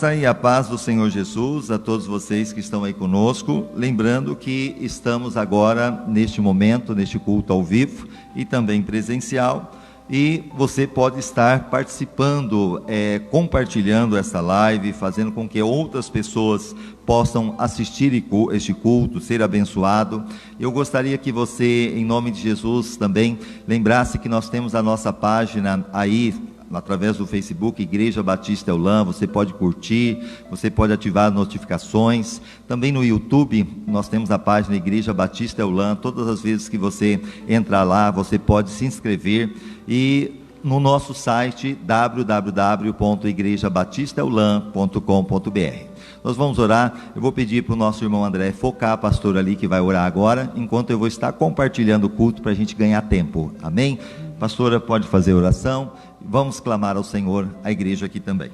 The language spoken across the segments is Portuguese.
E a paz do Senhor Jesus a todos vocês que estão aí conosco, lembrando que estamos agora neste momento, neste culto ao vivo e também presencial, e você pode estar participando, compartilhando essa live, fazendo com que outras pessoas possam assistir este culto, ser abençoado. Eu gostaria que você, em nome de Jesus, também lembrasse que nós temos a nossa página aí, através do Facebook, Igreja Batista Eulam. Você pode curtir, você pode ativar as notificações. Também no YouTube, nós temos a página Igreja Batista Eulam. Todas as vezes que você entrar lá, você pode se inscrever. E no nosso site, www.igrejabatistaeulam.com.br. Nós vamos orar. Eu vou pedir para o nosso irmão André focar, pastor, ali, que vai orar agora, enquanto eu vou estar compartilhando o culto para a gente ganhar tempo. Amém? Pastora, pode fazer oração. Vamos clamar ao Senhor, a igreja aqui também.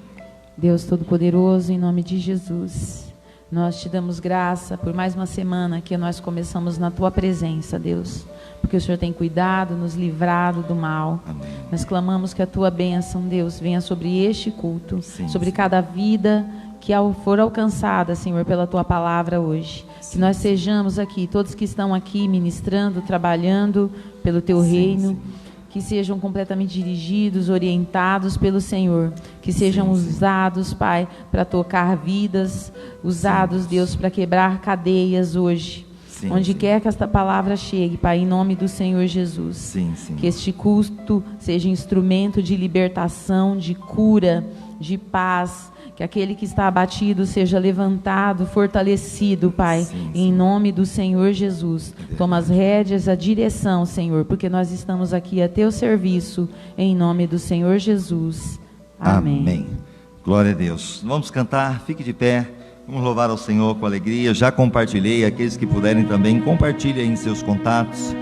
Deus Todo-Poderoso, em nome de Jesus, nós te damos graça por mais uma semana que nós começamos na tua presença, Deus, porque o Senhor tem cuidado, nos livrado do mal. Amém. Nós clamamos que a tua bênção, Deus, venha sobre este culto, sim, sobre cada vida que for alcançada, Senhor, pela tua palavra hoje. Sim. Que nós sejamos aqui, todos que estão aqui ministrando, trabalhando pelo teu reino, sim, que sejam completamente dirigidos, orientados pelo Senhor, que sejam usados, Pai, para tocar vidas, usados, Deus, para quebrar cadeias hoje, onde quer que esta palavra chegue, Pai, em nome do Senhor Jesus, que este culto seja instrumento de libertação, de cura, de paz, que aquele que está abatido seja levantado, fortalecido, Pai, em nome do Senhor Jesus. Toma as rédeas, a direção, Senhor, porque nós estamos aqui a teu serviço, em nome do Senhor Jesus. Amém. Amém. Glória a Deus. Vamos cantar, fique de pé, vamos louvar ao Senhor com alegria. Já compartilhei, aqueles que puderem também, compartilhem em seus contatos.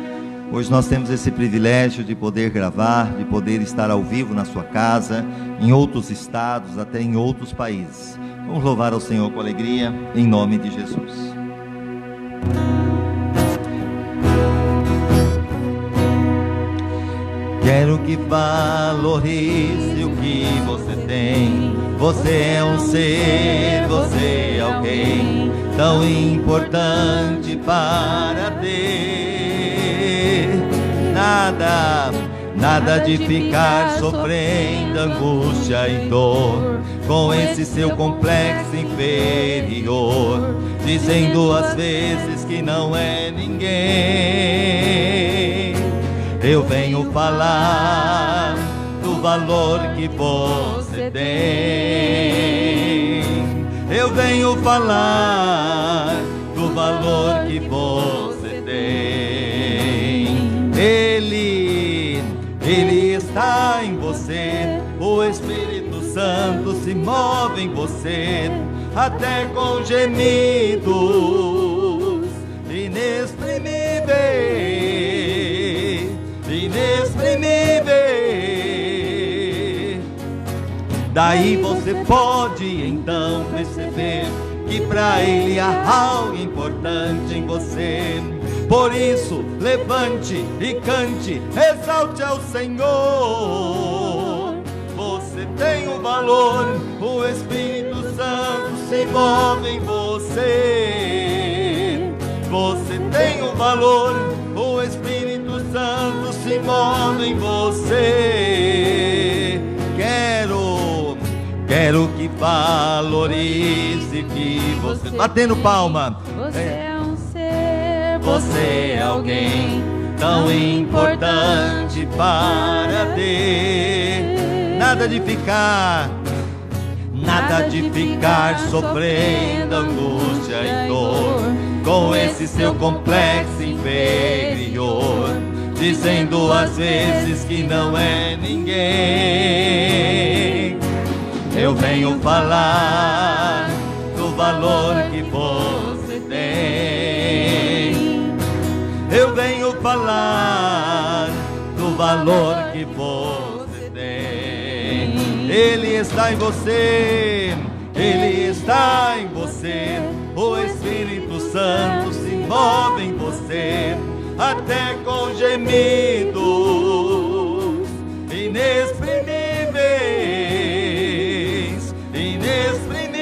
Hoje nós temos esse privilégio de poder gravar, de poder estar ao vivo na sua casa, em outros estados, até em outros países. Vamos louvar ao Senhor com alegria, em nome de Jesus. Quero que valorize o que você tem. Você é um ser, você é alguém tão importante para ter. Nada de ficar sofrendo angústia e dor com esse seu complexo inferior, dizendo às vezes que não é ninguém. Eu venho falar do valor que você tem. Eu venho falar do valor que você tem. Ele está em você, o Espírito Santo se move em você, até com gemidos inexprimíveis, inexprimíveis. Daí você pode então perceber que para Ele há algo importante em você. Por isso, levante e cante, exalte ao Senhor. Você tem um valor, o Espírito Santo se move em você. Você tem um valor, o Espírito Santo se move em você. Quero que valorize que você... Batendo palma. Você é alguém tão importante para ter. Nada de ficar sofrendo angústia e dor com esse seu complexo inferior, dizendo às vezes que não é ninguém. Eu venho falar do valor que você tem. Eu venho falar do valor que você tem. Ele está em você, Ele está em você. O Espírito Santo se move em você, até com gemidos inexprimíveis, inexprimíveis.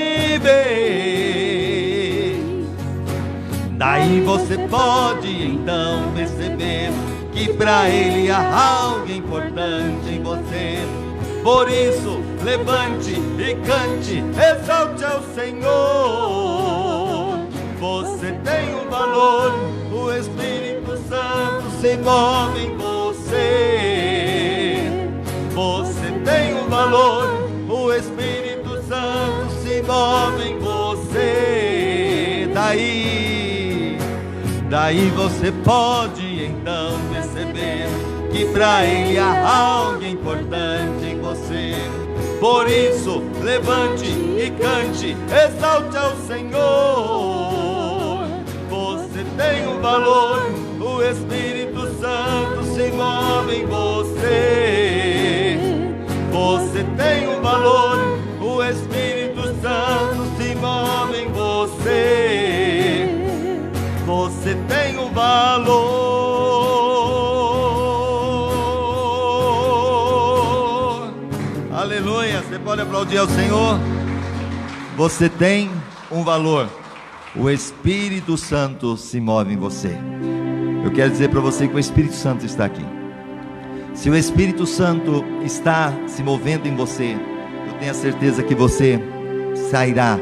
você pode então perceber que para Ele há algo importante em você. Por isso, levante e cante, exalte ao Senhor. Você tem um valor, o Espírito Santo se move em você. Você tem um valor, o Espírito Santo se move em você. Daí você pode então perceber que para Ele há algo importante em você. Por isso, levante e cante, exalte ao Senhor. Você tem um valor, o Espírito Santo se move em você. Você tem um valor, o Espírito Santo se move em você. Você tem um valor. Aleluia. Você pode aplaudir ao Senhor. Você tem um valor. O Espírito Santo se move em você. Eu quero dizer para você que o Espírito Santo está aqui. Se o Espírito Santo está se movendo em você, eu tenho a certeza que você sairá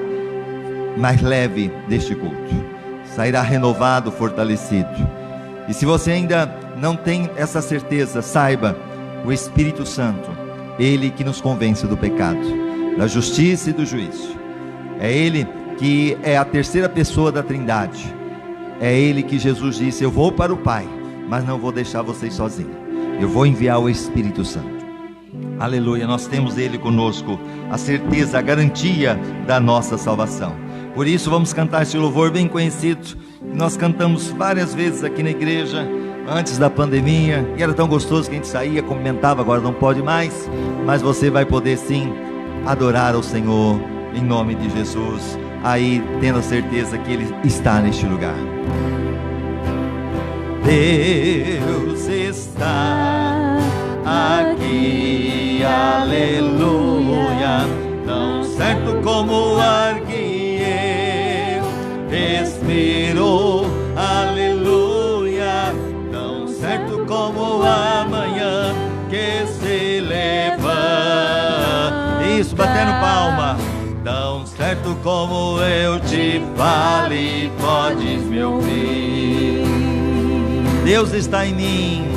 mais leve deste culto. Sairá renovado, fortalecido. E se você ainda não tem essa certeza, saiba, o Espírito Santo, Ele que nos convence do pecado, da justiça e do juízo. É Ele que é a terceira pessoa da Trindade. É Ele que Jesus disse: eu vou para o Pai, mas não vou deixar vocês sozinhos. Eu vou enviar o Espírito Santo. Aleluia, nós temos Ele conosco, a certeza, a garantia da nossa salvação. Por isso vamos cantar esse louvor bem conhecido. Nós cantamos várias vezes aqui na igreja, antes da pandemia, e era tão gostoso que a gente saía, comentava, agora não pode mais, mas você vai poder sim adorar ao Senhor, em nome de Jesus, aí tendo a certeza que Ele está neste lugar. Deus está aqui, aleluia, tão certo como o ar que respirou, aleluia, tão certo como a manhã que se levanta. Isso, batendo palma. Tão certo como eu te fale, podes me ouvir. Deus está em mim,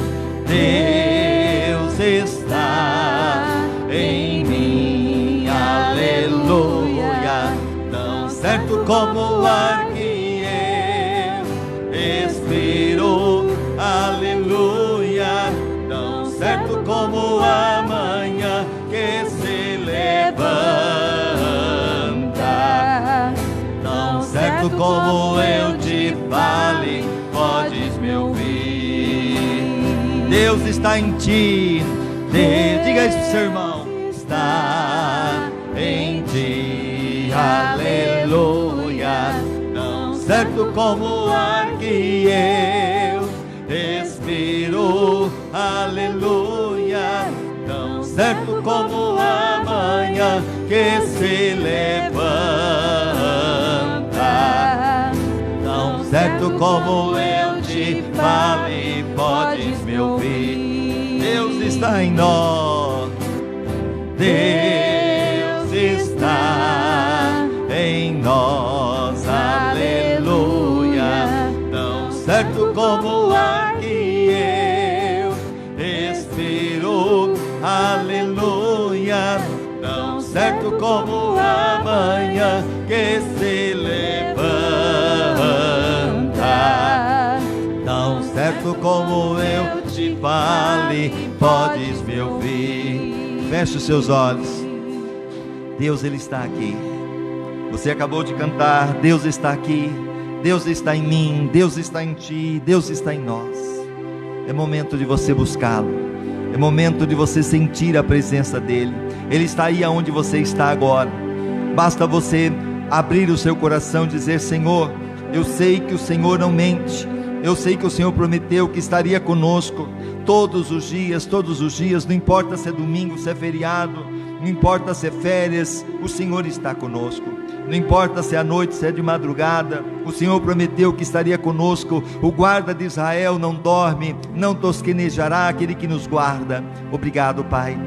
Deus está em mim, aleluia, tão certo como o ar que eu respiro, aleluia, tão certo como a manhã que se levanta, tão certo como eu te fale, podes me ouvir. Deus está em ti, diga isso pro seu irmão, está em ti, aleluia, tão certo como o ar que eu respiro, aleluia, tão certo como a manhã que se levanta, tão certo como eu te fale, podes me ouvir. Deus está em nós, Deus está em nós, aleluia, tão certo como o ar que eu respiro, aleluia, tão certo como a manhã que se levanta, tão certo como eu te fale, podes me ouvir. Feche os seus olhos. Deus, Ele está aqui. Você acabou de cantar, Deus está aqui, Deus está em mim, Deus está em ti, Deus está em nós. É momento de você buscá-lo, é momento de você sentir a presença dEle. Ele está aí aonde você está agora. Basta você abrir o seu coração e dizer: Senhor, eu sei que o Senhor não mente, eu sei que o Senhor prometeu que estaria conosco todos os dias, não importa se é domingo, se é feriado, não importa se é férias, o Senhor está conosco. não importa se é à noite, se é de madrugada, o Senhor prometeu que estaria conosco. O guarda de Israel não dorme, não tosquenejará aquele que nos guarda. Obrigado, Pai.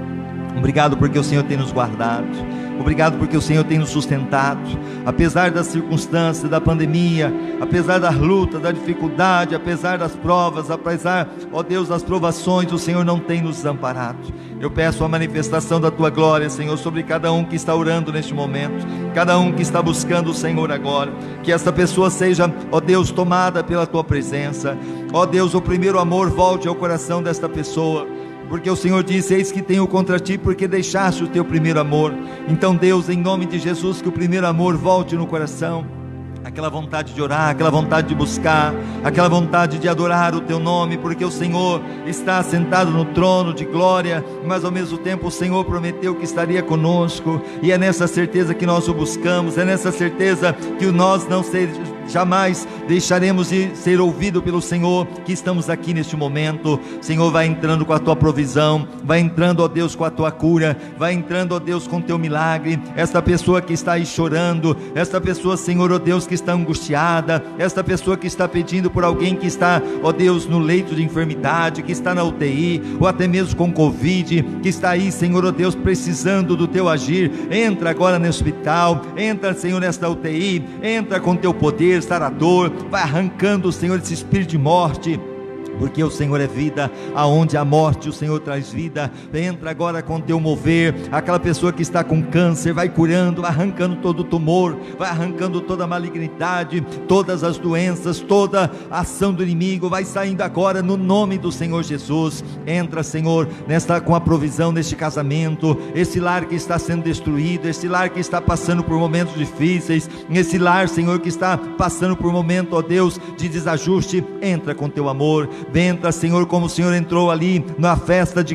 Obrigado porque o Senhor tem nos guardado. Obrigado porque o Senhor tem nos sustentado, apesar das circunstâncias, da pandemia, apesar das lutas, da dificuldade, apesar das provas, apesar, ó Deus, das provações, o Senhor não tem nos desamparado. Eu peço a manifestação da Tua glória, Senhor, sobre cada um que está orando neste momento, cada um que está buscando o Senhor agora, que esta pessoa seja, ó Deus, tomada pela Tua presença. Ó Deus, o primeiro amor volte ao coração desta pessoa, porque o Senhor disse: eis que tenho contra ti, porque deixaste o teu primeiro amor. Então, Deus, em nome de Jesus, que o primeiro amor volte no coração, aquela vontade de orar, aquela vontade de buscar, aquela vontade de adorar o teu nome, porque o Senhor está sentado no trono de glória, mas ao mesmo tempo o Senhor prometeu que estaria conosco, e é nessa certeza que nós o buscamos, é nessa certeza que nós jamais deixaremos de ser ouvido pelo Senhor, que estamos aqui neste momento. Senhor, vai entrando com a tua provisão, vai entrando, ó Deus, com a tua cura, vai entrando, ó Deus, com o teu milagre. Esta pessoa que está aí chorando, esta pessoa, Senhor, ó Deus, que está angustiada, esta pessoa que está pedindo por alguém que está, ó Deus, no leito de enfermidade, que está na UTI, ou até mesmo com Covid, que está aí, Senhor, ó Deus, precisando do teu agir. Entra agora no hospital, entra, Senhor, nesta UTI, entra com teu poder sarador, vai arrancando, Senhor, esse espírito de morte, porque o Senhor é vida, aonde há morte o Senhor traz vida. Entra agora com teu mover, aquela pessoa que está com câncer, vai curando, vai arrancando todo o tumor, vai arrancando toda a malignidade, todas as doenças, toda a ação do inimigo, vai saindo agora no nome do Senhor Jesus. Entra, Senhor, com a provisão neste casamento, esse lar que está sendo destruído, esse lar que está passando por momentos difíceis, esse lar, Senhor, que está passando por momento, ó Deus, de desajuste. Entra com teu amor. Entra, Senhor, como o Senhor entrou ali na festa de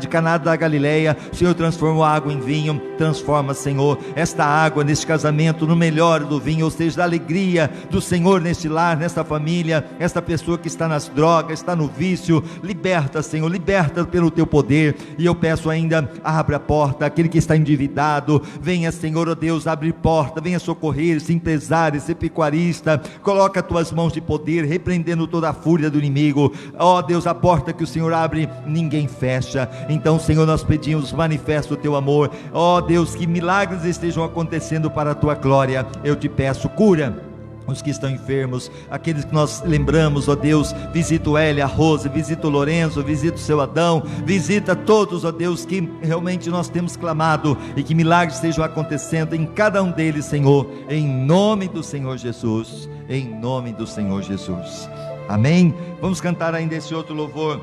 Caná da Galileia. O Senhor transformou a água em vinho. Transforma, Senhor, esta água neste casamento no melhor do vinho, ou seja, da alegria do Senhor neste lar, nesta família. Esta pessoa que está nas drogas, está no vício, liberta, Senhor, liberta pelo teu poder. E eu peço ainda, abre a porta, aquele que está endividado, venha, Senhor, ó Deus, abrir porta, venha socorrer esse empresário, esse pecuarista. Coloca as tuas mãos de poder, repreendendo toda a fúria do inimigo. Ó Deus, a porta que o Senhor abre, ninguém fecha. Então, Senhor, nós pedimos, manifesta o teu amor. Ó Deus, que milagres estejam acontecendo para a tua glória. Eu te peço, cura os que estão enfermos, aqueles que nós lembramos, ó Deus. Visita o Hélio, a Rose, visita o Lourenço, visita o seu Adão, visita todos, ó Deus, que realmente nós temos clamado, e que milagres estejam acontecendo em cada um deles, Senhor, em nome do Senhor Jesus, em nome do Senhor Jesus. Amém? Vamos cantar ainda esse outro louvor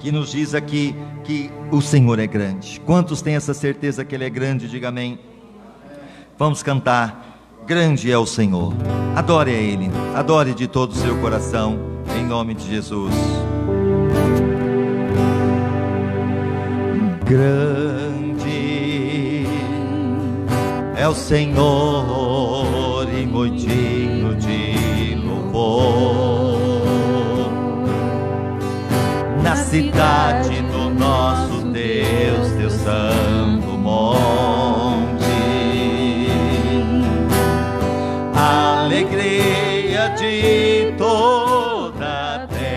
que nos diz aqui que o Senhor é grande. Quantos têm essa certeza que Ele é grande? Diga amém. Vamos cantar: grande é o Senhor. Adore a Ele, adore de todo o seu coração, em nome de Jesus. Grande é o Senhor e muito digno de louvor. Na cidade do nosso Deus, teu santo monte, a alegria de toda a terra.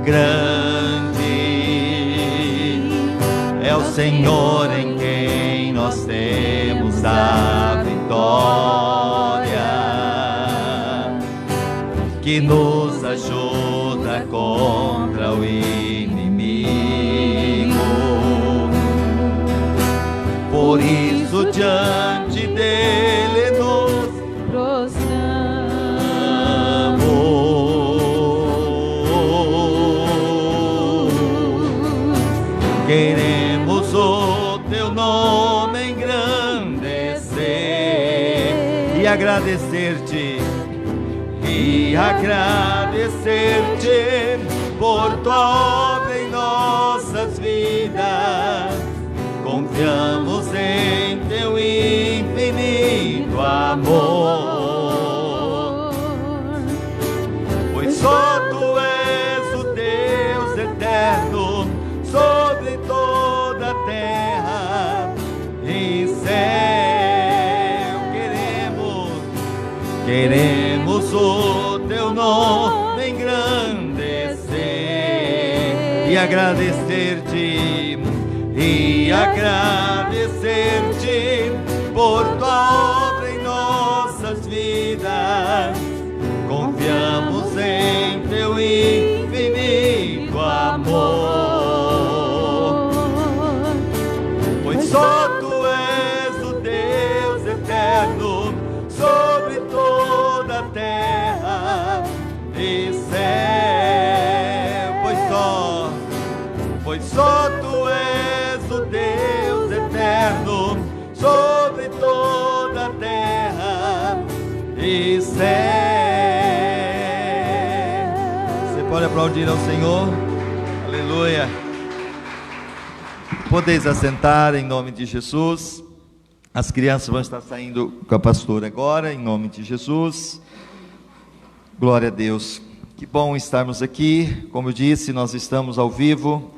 Grande é o Senhor em quem nós temos a vitória, que nos ajuda contra o inimigo. Por isso diante dele nos prostramos, queremos o teu nome engrandecer e agradecer-te, por tua obra em nossas vidas. Confiamos em teu infinito amor, pois só tu és o Deus eterno, o teu nome engrandecer e agradecer-te por tua obra em nossas vidas. Confiamos em teu infinito amor, pois só tu és o Deus eterno sobre toda a terra e céu. Pois só tu és o Deus eterno sobre toda a terra e céu. Você pode aplaudir ao Senhor? Aleluia. Podeis assentar em nome de Jesus. As crianças vão estar saindo com a pastora agora, em nome de Jesus. Glória a Deus. Que bom estarmos aqui. Como eu disse, nós estamos ao vivo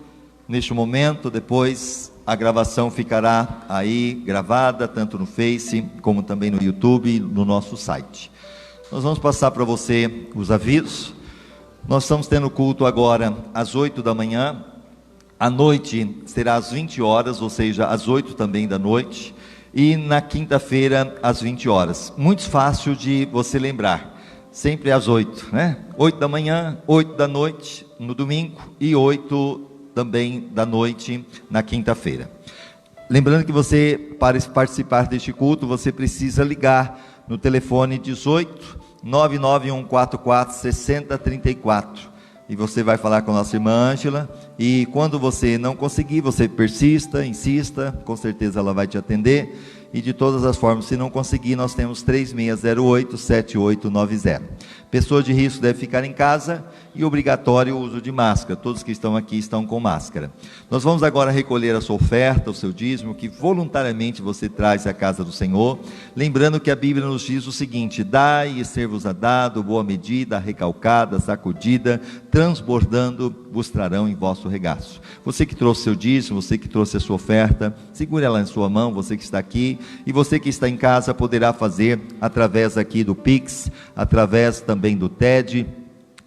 neste momento. Depois a gravação ficará aí gravada, tanto no Face, como também no YouTube, no nosso site. Nós vamos passar para você os avisos. Nós estamos tendo culto agora às 8 da manhã. À noite será às 20 horas, ou seja, às 8 também da noite. E na quinta-feira, às 20 horas. Muito fácil de você lembrar. Sempre às 8, né? 8 da manhã, 8 da noite no domingo e 8 também da noite na quinta-feira. Lembrando que você, para participar deste culto, você precisa ligar no telefone 18 99144 6034. E você vai falar com a nossa irmã Ângela, e quando você não conseguir, você persista, insista, com certeza ela vai te atender. E de todas as formas, se não conseguir, nós temos 3608-7890. Pessoa de risco deve ficar em casa e obrigatório o uso de máscara. Todos que estão aqui estão com máscara. Nós vamos agora recolher a sua oferta, o seu dízimo, que voluntariamente você traz à casa do Senhor. Lembrando que a Bíblia nos diz o seguinte: dai e ser-vos-á dado, boa medida, recalcada, sacudida, transbordando, vos trarão em vosso regaço. Você que trouxe seu dízimo, você que trouxe a sua oferta, segure ela em sua mão, você que está aqui. E você que está em casa poderá fazer através aqui do Pix, através também do TED.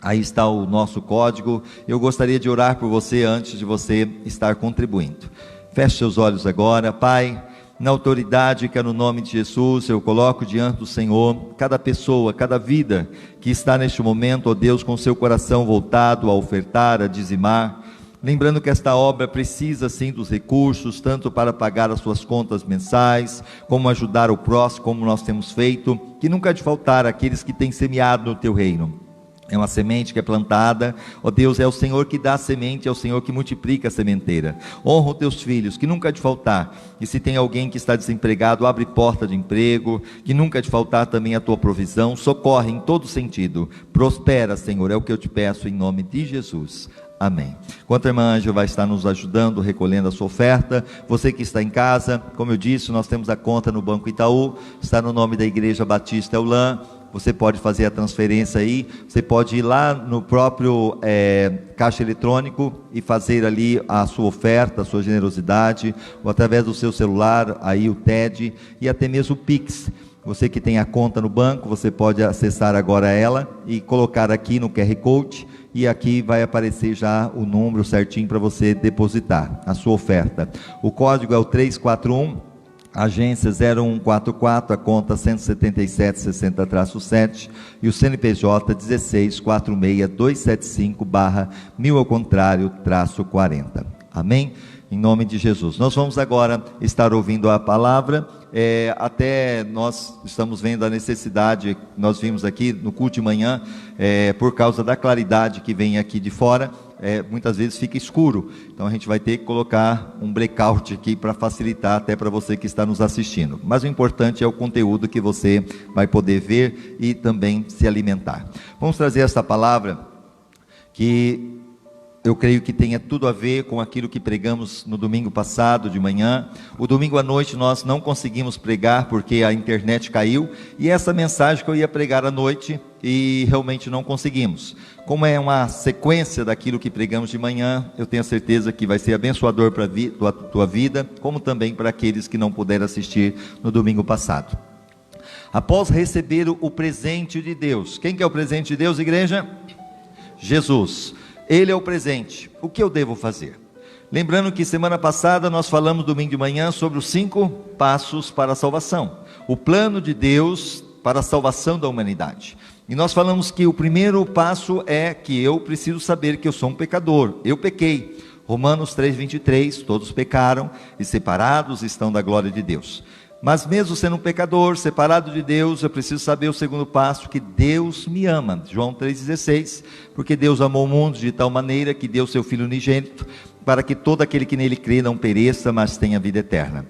Aí está o nosso código. Eu gostaria de orar por você antes de você estar contribuindo. Feche seus olhos agora. Pai, na autoridade que é no nome de Jesus, eu coloco diante do Senhor cada pessoa, cada vida que está neste momento, ó Deus, com seu coração voltado a ofertar, a dizimar. Lembrando que esta obra precisa sim dos recursos, tanto para pagar as suas contas mensais, como ajudar o próximo, como nós temos feito, que nunca há de faltar aqueles que têm semeado no teu reino. É uma semente que é plantada, ó Deus, é o Senhor que dá a semente, é o Senhor que multiplica a sementeira. Honra os teus filhos, que nunca há de faltar. E se tem alguém que está desempregado, abre porta de emprego, que nunca há de faltar também a tua provisão. Socorre em todo sentido, prospera, Senhor, é o que eu te peço em nome de Jesus. Amém. Enquanto a irmã Ângela vai estar nos ajudando, recolhendo a sua oferta, você que está em casa, como eu disse, nós temos a conta no Banco Itaú, está no nome da Igreja Batista Eulam. Você pode fazer a transferência aí, você pode ir lá no próprio caixa eletrônico e fazer ali a sua oferta, a sua generosidade, ou através do seu celular, aí o TED e até mesmo o Pix. Você que tem a conta no banco, você pode acessar agora ela e colocar aqui no QR Code, e aqui vai aparecer já o número certinho para você depositar a sua oferta. O código é o 341, agência 0144, a conta 17760-7 e o CNPJ 1646275/1000 ao contrário, -40. Amém? Em nome de Jesus. Nós vamos agora estar ouvindo a palavra. Até nós estamos vendo a necessidade, nós vimos aqui no culto de manhã, por causa da claridade que vem aqui de fora, muitas vezes fica escuro, então a gente vai ter que colocar um blackout aqui para facilitar até para você que está nos assistindo, mas o importante é o conteúdo que você vai poder ver e também se alimentar. Vamos trazer essa palavra que eu creio que tenha tudo a ver com aquilo que pregamos no domingo passado de manhã. O domingo à noite nós não conseguimos pregar porque a internet caiu, e essa mensagem que eu ia pregar à noite e realmente não conseguimos. Como é uma sequência daquilo que pregamos de manhã, eu tenho certeza que vai ser abençoador para a tua vida, como também para aqueles que não puderam assistir no domingo passado. após receber o presente de Deus. Quem que é o presente de Deus, igreja? Jesus. Ele é o presente. O que eu devo fazer? Lembrando que semana passada nós falamos domingo de manhã sobre os 5 passos para a salvação. O plano de Deus para a salvação da humanidade. E nós falamos que o primeiro passo é que eu preciso saber que eu sou um pecador. Eu pequei. Romanos 3:23, todos pecaram e separados estão da glória de Deus. Mas mesmo sendo um pecador, separado de Deus, eu preciso saber o segundo passo, que Deus me ama. João 3,16, porque Deus amou o mundo de tal maneira que deu seu Filho unigênito, para que todo aquele que nele crê não pereça, mas tenha vida eterna.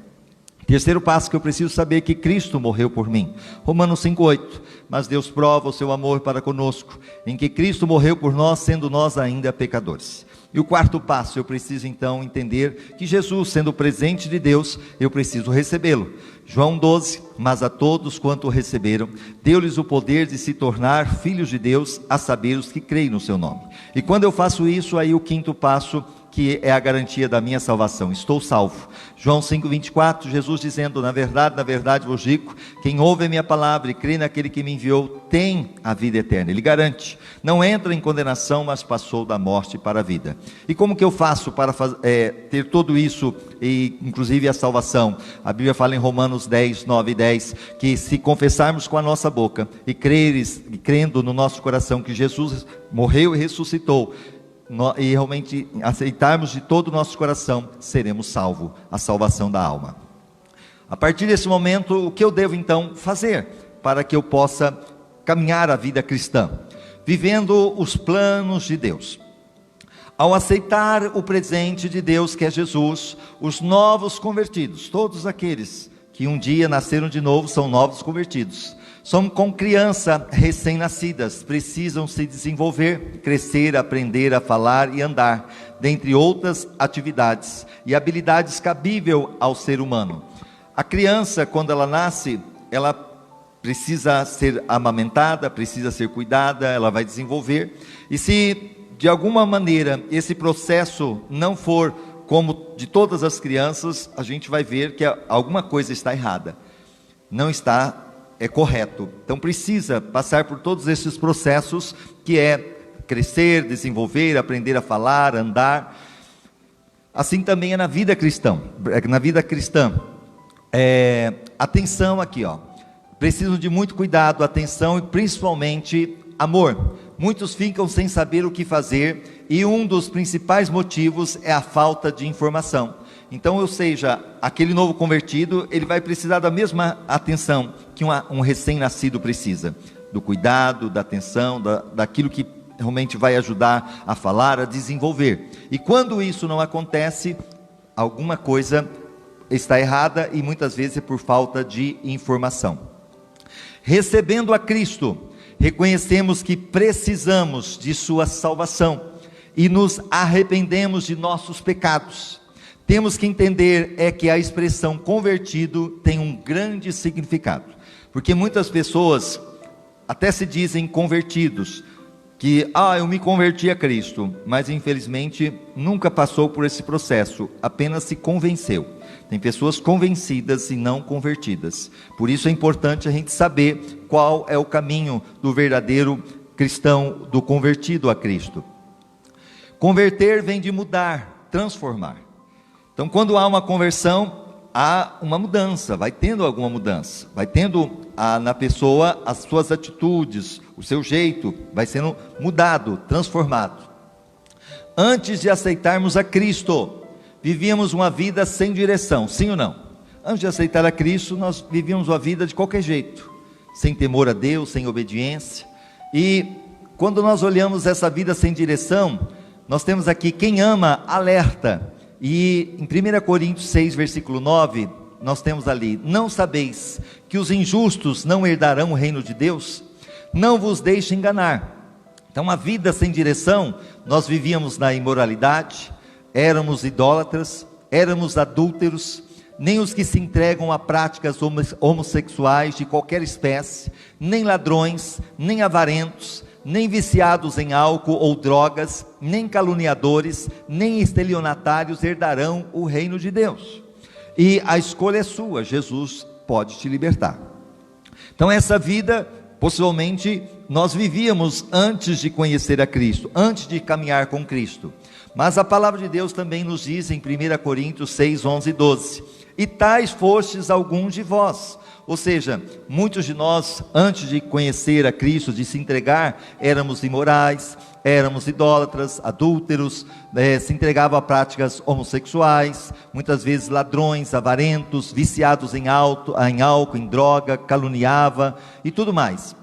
Terceiro passo, que eu preciso saber que Cristo morreu por mim. Romanos 5:8, mas Deus prova o seu amor para conosco, em que Cristo morreu por nós, sendo nós ainda pecadores. E o quarto passo, eu preciso então entender que Jesus, sendo o presente de Deus, eu preciso recebê-lo. João 12, mas a todos quanto o receberam, deu-lhes o poder de se tornar filhos de Deus, a saber os que creem no seu nome. E quando eu faço isso, aí o quinto passo, que é a garantia da minha salvação, estou salvo. João 5:24, Jesus dizendo, na verdade vos digo, quem ouve a minha palavra e crê naquele que me enviou, tem a vida eterna. Ele garante, não entra em condenação, mas passou da morte para a vida. E como que eu faço para ter tudo isso, e inclusive a salvação? A Bíblia fala em Romanos 10, 9 e 10, que se confessarmos com a nossa boca, e crendo no nosso coração que Jesus morreu e ressuscitou, e realmente aceitarmos de todo o nosso coração, seremos salvos, a salvação da alma. A partir desse momento, o que eu devo então fazer para que eu possa caminhar a vida cristã? Vivendo os planos de Deus. Ao aceitar o presente de Deus, que é Jesus, os novos convertidos, todos aqueles que um dia nasceram de novo, são novos convertidos. São como crianças recém-nascidas, precisam se desenvolver, crescer, aprender a falar e andar, dentre outras atividades e habilidades cabíveis ao ser humano. A criança, quando ela nasce, ela precisa ser amamentada, precisa ser cuidada, ela vai desenvolver, e se de alguma maneira esse processo não for como de todas as crianças, a gente vai ver que alguma coisa está errada, não está correto. Então precisa passar por todos esses processos, que é crescer, desenvolver, aprender a falar, andar. Assim também é na vida cristã. Atenção aqui, precisam de muito cuidado, atenção e principalmente amor. Muitos ficam sem saber o que fazer, e um dos principais motivos é a falta de informação. Então, ou seja, aquele novo convertido, ele vai precisar da mesma atenção que um recém-nascido precisa, do cuidado, da atenção, daquilo que realmente vai ajudar a falar, a desenvolver. E quando isso não acontece, alguma coisa está errada, e muitas vezes é por falta de informação. Recebendo a Cristo, reconhecemos que precisamos de sua salvação e nos arrependemos de nossos pecados. Temos que entender que a expressão convertido tem um grande significado, porque muitas pessoas até se dizem convertidos, que eu me converti a Cristo, mas infelizmente nunca passou por esse processo, apenas se convenceu. Tem pessoas convencidas e não convertidas. Por isso é importante a gente saber qual é o caminho do verdadeiro cristão, do convertido a Cristo. Converter vem de mudar, transformar. Então, quando há uma conversão, há uma mudança, vai tendo alguma mudança, vai tendo na pessoa as suas atitudes, o seu jeito, vai sendo mudado, transformado. Antes de aceitarmos a Cristo, vivíamos uma vida sem direção, sim ou não? Antes de aceitar a Cristo, nós vivíamos uma vida de qualquer jeito, sem temor a Deus, sem obediência. E quando nós olhamos essa vida sem direção, nós temos aqui, quem ama, alerta. E em 1 Coríntios 6, versículo 9, nós temos ali: não sabeis que os injustos não herdarão o reino de Deus? Não vos deixe enganar. Então, uma vida sem direção, nós vivíamos na imoralidade, éramos idólatras, éramos adúlteros, nem os que se entregam a práticas homossexuais de qualquer espécie, nem ladrões, nem avarentos, nem viciados em álcool ou drogas, nem caluniadores, nem estelionatários herdarão o reino de Deus. E a escolha é sua, Jesus pode te libertar. Então essa vida, possivelmente, nós vivíamos antes de conhecer a Cristo, antes de caminhar com Cristo. Mas a palavra de Deus também nos diz em 1 Coríntios 6, 11 e 12: e tais fostes alguns de vós. Ou seja, muitos de nós, antes de conhecer a Cristo, de se entregar, éramos imorais, éramos idólatras, adúlteros, se entregavam a práticas homossexuais, muitas vezes ladrões, avarentos, viciados em álcool, em droga, caluniava e tudo mais.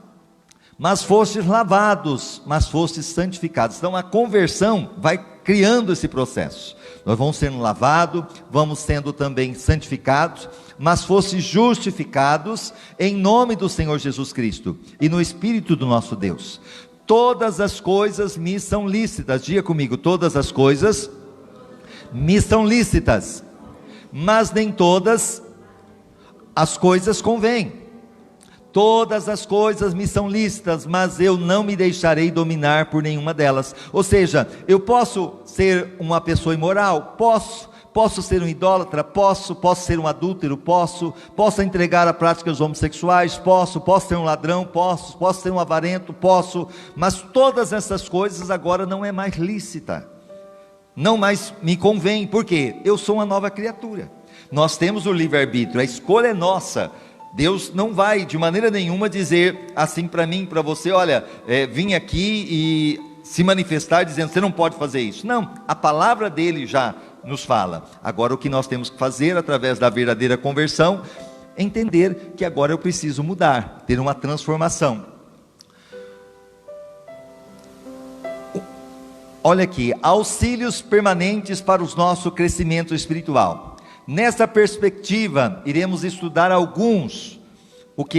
Mas fostes lavados, mas fostes santificados. Então a conversão vai criando esse processo. Nós vamos sendo lavados, vamos sendo também santificados, mas fostes justificados em nome do Senhor Jesus Cristo e no Espírito do nosso Deus. Todas as coisas me são lícitas. Diga comigo: todas as coisas me são lícitas, mas nem todas as coisas convêm. Todas as coisas me são lícitas, mas eu não me deixarei dominar por nenhuma delas. Ou seja, eu posso ser uma pessoa imoral? Posso ser um idólatra? Posso ser um adúltero? Posso entregar a práticas homossexuais? Posso ser um ladrão? Posso ser um avarento? Mas todas essas coisas agora não é mais lícita, não mais me convém, porque eu sou uma nova criatura. Nós temos o livre-arbítrio, a escolha é nossa. Deus não vai de maneira nenhuma dizer assim para mim, para você: olha, vim aqui e se manifestar dizendo você não pode fazer isso. Não, a palavra dele já nos fala. Agora o que nós temos que fazer através da verdadeira conversão é entender que agora eu preciso mudar, ter uma transformação. Olha aqui, auxílios permanentes para o nosso crescimento espiritual. Nessa perspectiva, iremos estudar alguns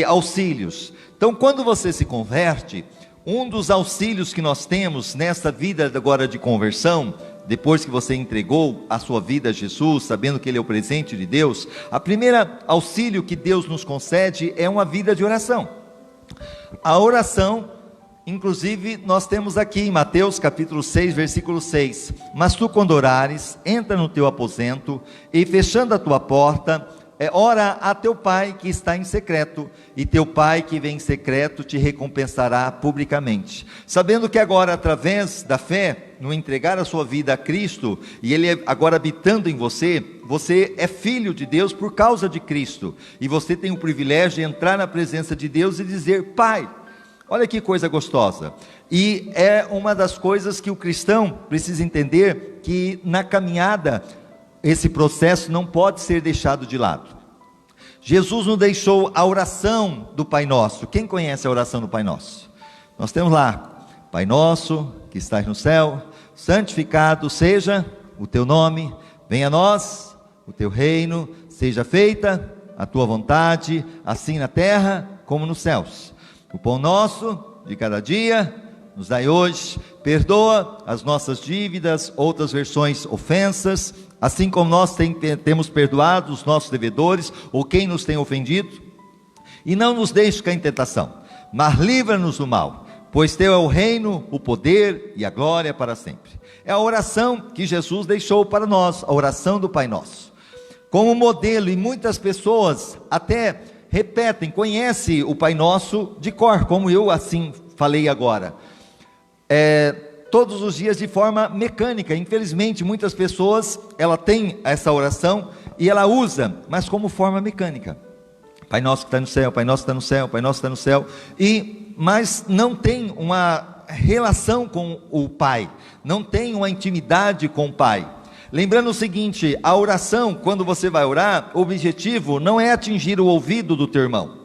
auxílios. Então, quando você se converte, um dos auxílios que nós temos nessa vida agora de conversão, depois que você entregou a sua vida a Jesus, sabendo que Ele é o presente de Deus, a primeira auxílio que Deus nos concede é uma vida de oração. A oração, inclusive, nós temos aqui em Mateus capítulo 6, versículo 6: mas tu, quando orares, entra no teu aposento, e fechando a tua porta, ora a teu pai que está em secreto, e teu pai que vem em secreto te recompensará publicamente. Sabendo que agora, através da fé, no entregar a sua vida a Cristo, e Ele agora habitando em você, você é filho de Deus por causa de Cristo, e você tem o privilégio de entrar na presença de Deus e dizer: Pai. Olha que coisa gostosa. E é uma das coisas que o cristão precisa entender, que na caminhada, esse processo não pode ser deixado de lado. Jesus nos deixou a oração do Pai Nosso. Quem conhece a oração do Pai Nosso? Nós temos lá: Pai Nosso, que estás no céu, santificado seja o teu nome, venha a nós o teu reino, seja feita a tua vontade, assim na terra como nos céus. O pão nosso de cada dia nos dai hoje, perdoa as nossas dívidas, outras versões, ofensas, assim como nós temos perdoado os nossos devedores, ou quem nos tem ofendido, e não nos deixes cair em tentação, mas livra-nos do mal, pois teu é o reino, o poder e a glória para sempre. É a oração que Jesus deixou para nós, a oração do Pai Nosso, como modelo, e muitas pessoas até repetem, conhecem o Pai Nosso de cor, como eu assim falei agora, todos os dias de forma mecânica. Infelizmente muitas pessoas, ela tem essa oração e ela usa, mas como forma mecânica: Pai Nosso que está no céu, Pai Nosso que está no céu, Pai Nosso que está no céu, mas não tem uma relação com o Pai, não tem uma intimidade com o Pai. Lembrando o seguinte: a oração, quando você vai orar, o objetivo não é atingir o ouvido do teu irmão,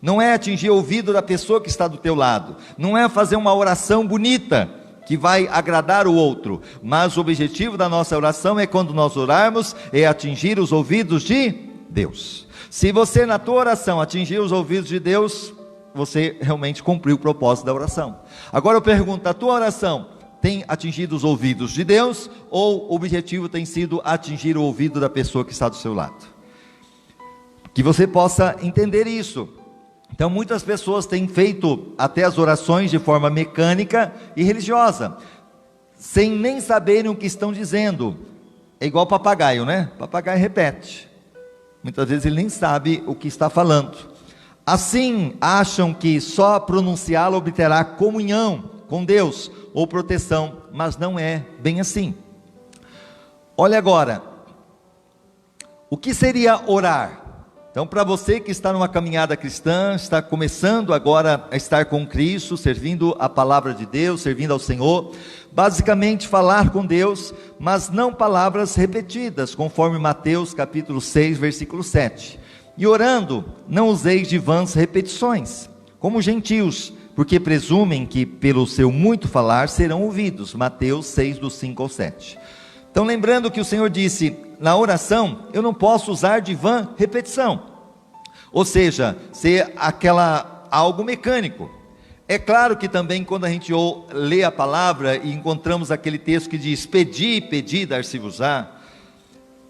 não é atingir o ouvido da pessoa que está do teu lado, não é fazer uma oração bonita, que vai agradar o outro, mas o objetivo da nossa oração é, quando nós orarmos, é atingir os ouvidos de Deus. Se você na tua oração atingir os ouvidos de Deus, você realmente cumpriu o propósito da oração. Agora eu pergunto: a tua oração tem atingido os ouvidos de Deus, ou o objetivo tem sido atingir o ouvido da pessoa que está do seu lado? Que você possa entender isso. Então muitas pessoas têm feito até as orações de forma mecânica e religiosa, sem nem saberem o que estão dizendo. É igual papagaio, né? Papagaio repete, muitas vezes ele nem sabe o que está falando. Assim, acham que só pronunciá-lo obterá comunhão com Deus ou proteção, mas não é bem assim. Olha agora, o que seria orar? Então, para você que está numa caminhada cristã, está começando agora a estar com Cristo, servindo a palavra de Deus, servindo ao Senhor, basicamente falar com Deus, mas não palavras repetidas, conforme Mateus capítulo 6, versículo 7. E orando, não useis de vãs repetições, como gentios, porque presumem que pelo seu muito falar serão ouvidos. Mateus 6, do 5 ao 7. Então, lembrando que o Senhor disse, na oração, eu não posso usar de vã repetição, ou seja, ser algo mecânico. É claro que também quando a gente lê a palavra e encontramos aquele texto que diz, pedi, dar-se-vos-á,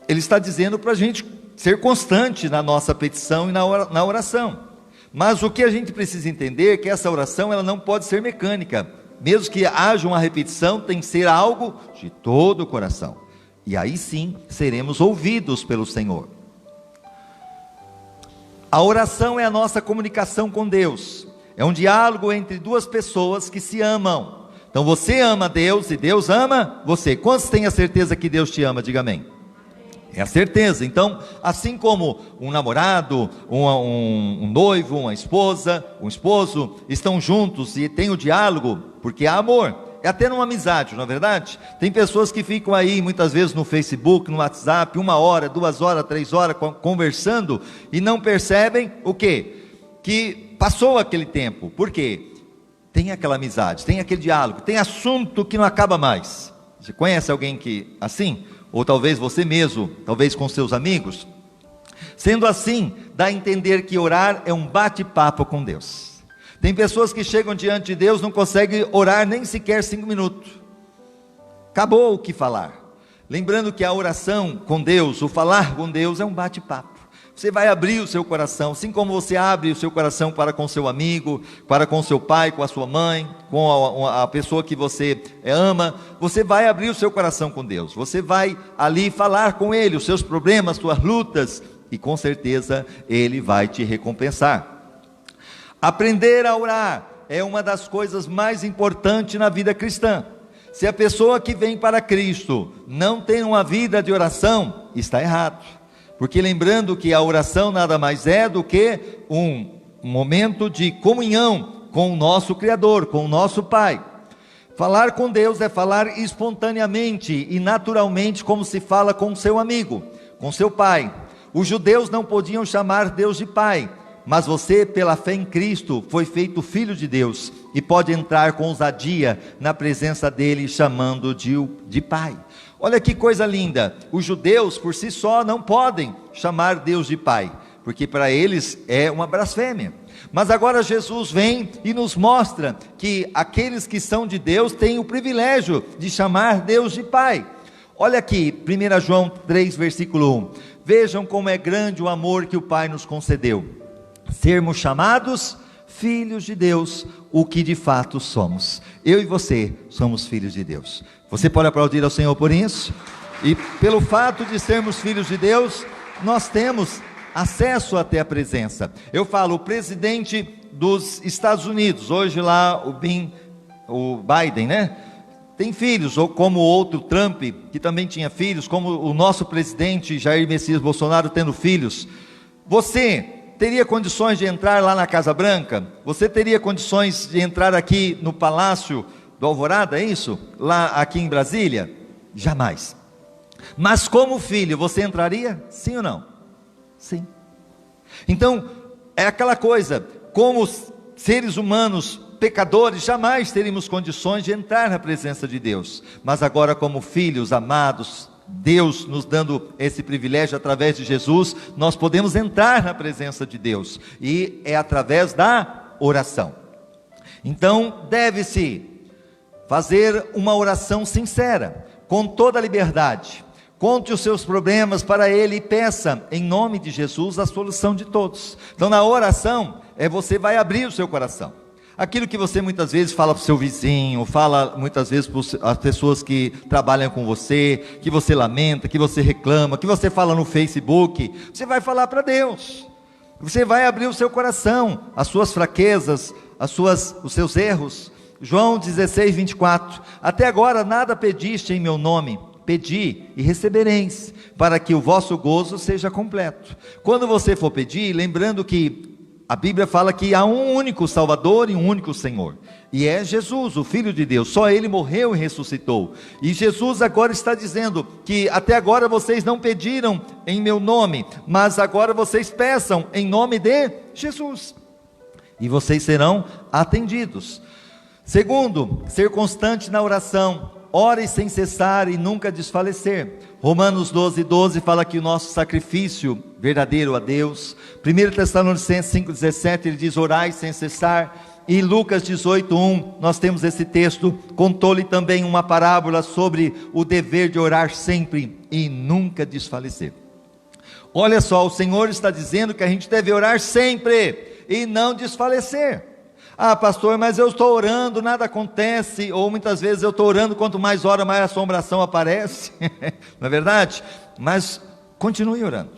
ele está dizendo para a gente ser constante na nossa petição e na oração. Mas o que a gente precisa entender é que essa oração ela não pode ser mecânica. Mesmo que haja uma repetição, tem que ser algo de todo o coração. E aí sim, seremos ouvidos pelo Senhor. A oração é a nossa comunicação com Deus. É um diálogo entre duas pessoas que se amam. Então você ama Deus e Deus ama você. Quantos têm a certeza que Deus te ama? Diga amém. É a certeza. Então, assim como um namorado, um noivo, uma esposa, um esposo, estão juntos e tem o diálogo, porque há amor. É até numa amizade, não é verdade? Tem pessoas que ficam aí, muitas vezes no Facebook, no WhatsApp, 1 hora, 2 horas, 3 horas, conversando, e não percebem o quê? Que passou aquele tempo. Por quê? Tem aquela amizade, tem aquele diálogo, tem assunto que não acaba mais. Você conhece alguém que assim? Ou talvez você mesmo, talvez com seus amigos. Sendo assim, dá a entender que orar é um bate-papo com Deus. Tem pessoas que chegam diante de Deus, não conseguem orar nem sequer 5 minutos. Acabou o que falar. Lembrando que a oração com Deus, o falar com Deus é um bate-papo. Você vai abrir o seu coração, assim como você abre o seu coração para com seu amigo, para com seu pai, com a sua mãe, com a pessoa que você ama. Você vai abrir o seu coração com Deus. Você vai ali falar com Ele, os seus problemas, suas lutas, e com certeza Ele vai te recompensar. Aprender a orar é uma das coisas mais importantes na vida cristã. Se a pessoa que vem para Cristo não tem uma vida de oração, está errado. Porque lembrando que a oração nada mais é do que um momento de comunhão com o nosso Criador, com o nosso Pai. Falar com Deus é falar espontaneamente e naturalmente, como se fala com seu amigo, com seu pai. Os judeus não podiam chamar Deus de Pai, mas você, pela fé em Cristo, foi feito filho de Deus e pode entrar com ousadia na presença dele, chamando de Pai. Olha que coisa linda, os judeus por si só não podem chamar Deus de Pai, porque para eles é uma blasfêmia. Mas agora Jesus vem e nos mostra que aqueles que são de Deus têm o privilégio de chamar Deus de Pai. Olha aqui, 1 João 3, versículo 1. Vejam como é grande o amor que o Pai nos concedeu, sermos chamados filhos de Deus, o que de fato somos. Eu e você somos filhos de Deus. Você pode aplaudir ao Senhor por isso? E pelo fato de sermos filhos de Deus, nós temos acesso até a presença. Eu falo, o presidente dos Estados Unidos, hoje lá o Biden, né? Tem filhos, ou como o outro Trump, que também tinha filhos, como o nosso presidente Jair Messias Bolsonaro tendo filhos. Você teria condições de entrar lá na Casa Branca? Você teria condições de entrar aqui no Palácio do Alvorada, é isso? Lá aqui em Brasília? Jamais. Mas como filho, você entraria? Sim ou não? Sim. Então, é aquela coisa, como seres humanos, pecadores, jamais teríamos condições de entrar na presença de Deus. Mas agora, como filhos amados, Deus nos dando esse privilégio através de Jesus, nós podemos entrar na presença de Deus, e é através da oração. Então, deve-se fazer uma oração sincera, com toda a liberdade. Conte os seus problemas para Ele e peça, em nome de Jesus, a solução de todos. Então, na oração, você vai abrir o seu coração. Aquilo que você muitas vezes fala para o seu vizinho, fala muitas vezes para as pessoas que trabalham com você, que você lamenta, que você reclama, que você fala no Facebook, você vai falar para Deus. Você vai abrir o seu coração, as suas fraquezas, os seus erros. João 16, 24. Até agora nada pediste em meu nome. Pedi e recebereis, para que o vosso gozo seja completo. Quando você for pedir, lembrando que a Bíblia fala que há um único Salvador e um único Senhor, e é Jesus, o Filho de Deus. Só Ele morreu e ressuscitou, e Jesus agora está dizendo que até agora vocês não pediram em meu nome, mas agora vocês peçam em nome de Jesus, e vocês serão atendidos. Segundo, ser constante na oração. Ore sem cessar e nunca desfalecer. Romanos 12, 12 fala que o nosso sacrifício verdadeiro a Deus. 1 Tessalonicenses 5, 17, ele diz: orai sem cessar. E Lucas 18, 1, nós temos esse texto. Contou-lhe também uma parábola sobre o dever de orar sempre e nunca desfalecer. Olha só, o Senhor está dizendo que a gente deve orar sempre e não desfalecer. Ah, pastor, mas eu estou orando, nada acontece. Ou muitas vezes eu estou orando, quanto mais ora, mais assombração aparece. Não é verdade? Mas continue orando,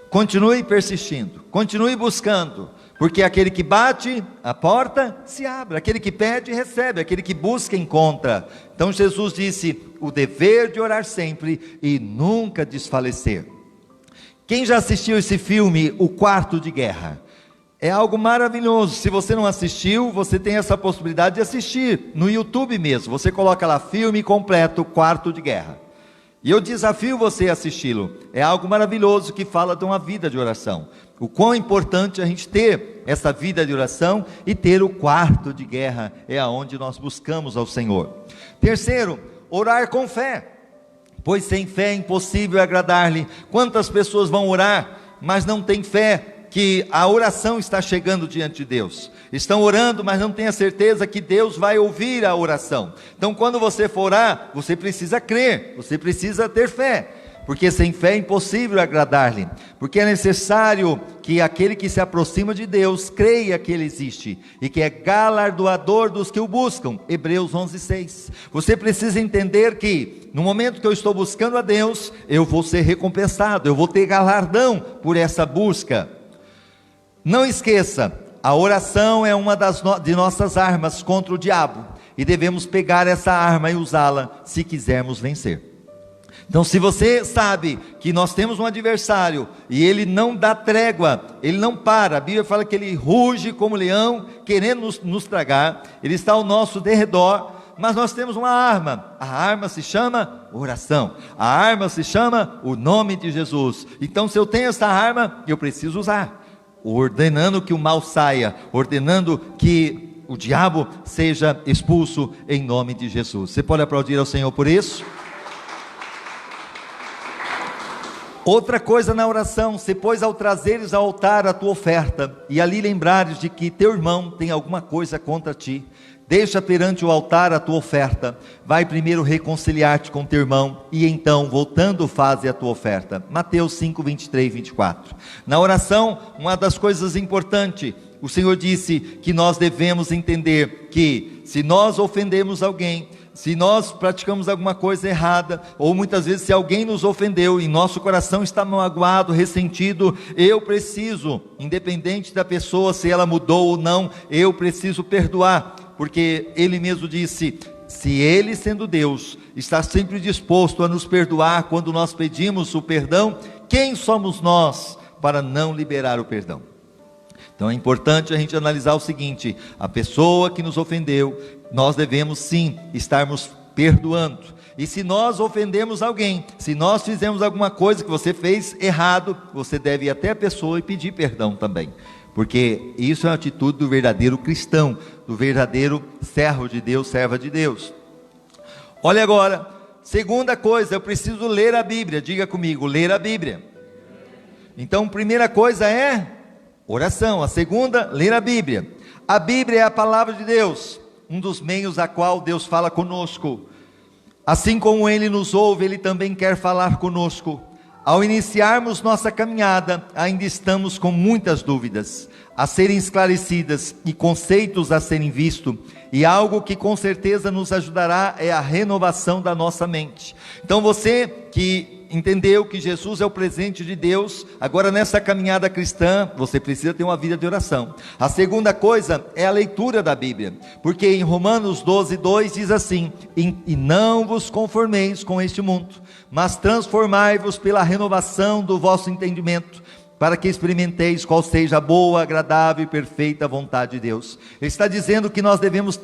continue persistindo, continue buscando, porque aquele que bate, a porta se abre, aquele que pede, recebe, aquele que busca, encontra. Então Jesus disse: o dever de orar sempre e nunca desfalecer. Quem já assistiu esse filme, O Quarto de Guerra? É algo maravilhoso. Se você não assistiu, você tem essa possibilidade de assistir no YouTube mesmo. Você coloca lá, filme completo, Quarto de Guerra, e eu desafio você a assisti-lo. É algo maravilhoso que fala de uma vida de oração. O quão importante a gente ter essa vida de oração e ter o quarto de guerra. É aonde nós buscamos ao Senhor. Terceiro, orar com fé, pois sem fé é impossível agradar-lhe. Quantas pessoas vão orar, mas não têm fé que a oração está chegando diante de Deus? Estão orando, mas não têm a certeza que Deus vai ouvir a oração. Então quando você for orar, você precisa crer, você precisa ter fé, porque sem fé é impossível agradar-lhe, porque é necessário que aquele que se aproxima de Deus creia que Ele existe, e que é galardoador dos que o buscam. Hebreus 11, 6. Você precisa entender que no momento que eu estou buscando a Deus, eu vou ser recompensado, eu vou ter galardão por essa busca. Não esqueça, a oração é uma de nossas armas contra o diabo, e devemos pegar essa arma e usá-la se quisermos vencer. Então, se você sabe que nós temos um adversário e ele não dá trégua, ele não para, a Bíblia fala que ele ruge como leão, querendo nos tragar, ele está ao nosso derredor, mas nós temos uma arma. A arma se chama oração, a arma se chama o nome de Jesus. Então, se eu tenho essa arma, eu preciso usar, ordenando que o mal saia, ordenando que o diabo seja expulso em nome de Jesus. Você pode aplaudir ao Senhor por isso? Outra coisa na oração: se pois ao trazeres ao altar a tua oferta, e ali lembrares de que teu irmão tem alguma coisa contra ti, deixa perante o altar a tua oferta, vai primeiro reconciliar-te com teu irmão, e então voltando faze a tua oferta. Mateus 5, 23, 24. Na oração, uma das coisas importantes, o Senhor disse que nós devemos entender que se nós ofendemos alguém, se nós praticamos alguma coisa errada, ou muitas vezes se alguém nos ofendeu e nosso coração está magoado, ressentido, eu preciso, independente da pessoa se ela mudou ou não, eu preciso perdoar, porque Ele mesmo disse: se Ele, sendo Deus, está sempre disposto a nos perdoar quando nós pedimos o perdão, quem somos nós para não liberar o perdão? Então é importante a gente analisar o seguinte: a pessoa que nos ofendeu, nós devemos sim estarmos perdoando. E se nós ofendemos alguém, se nós fizemos alguma coisa que você fez errado, você deve ir até a pessoa e pedir perdão também, porque isso é a atitude do verdadeiro cristão, do verdadeiro servo de Deus, serva de Deus. Olha agora, segunda coisa, eu preciso ler a Bíblia. Diga comigo, ler a Bíblia. Então, primeira coisa é oração, a segunda, ler a Bíblia. A Bíblia é a palavra de Deus, um dos meios a qual Deus fala conosco. Assim como Ele nos ouve, Ele também quer falar conosco. Ao iniciarmos nossa caminhada, ainda estamos com muitas dúvidas a serem esclarecidas e conceitos a serem vistos, e algo que com certeza nos ajudará é a renovação da nossa mente. Então você que entendeu que Jesus é o presente de Deus, agora nessa caminhada cristã, você precisa ter uma vida de oração. A segunda coisa é a leitura da Bíblia, porque em Romanos 12:2 diz assim: e não vos conformeis com este mundo, mas transformai-vos pela renovação do vosso entendimento, para que experimenteis qual seja a boa, agradável e perfeita vontade de Deus. Ele está dizendo que nós devemos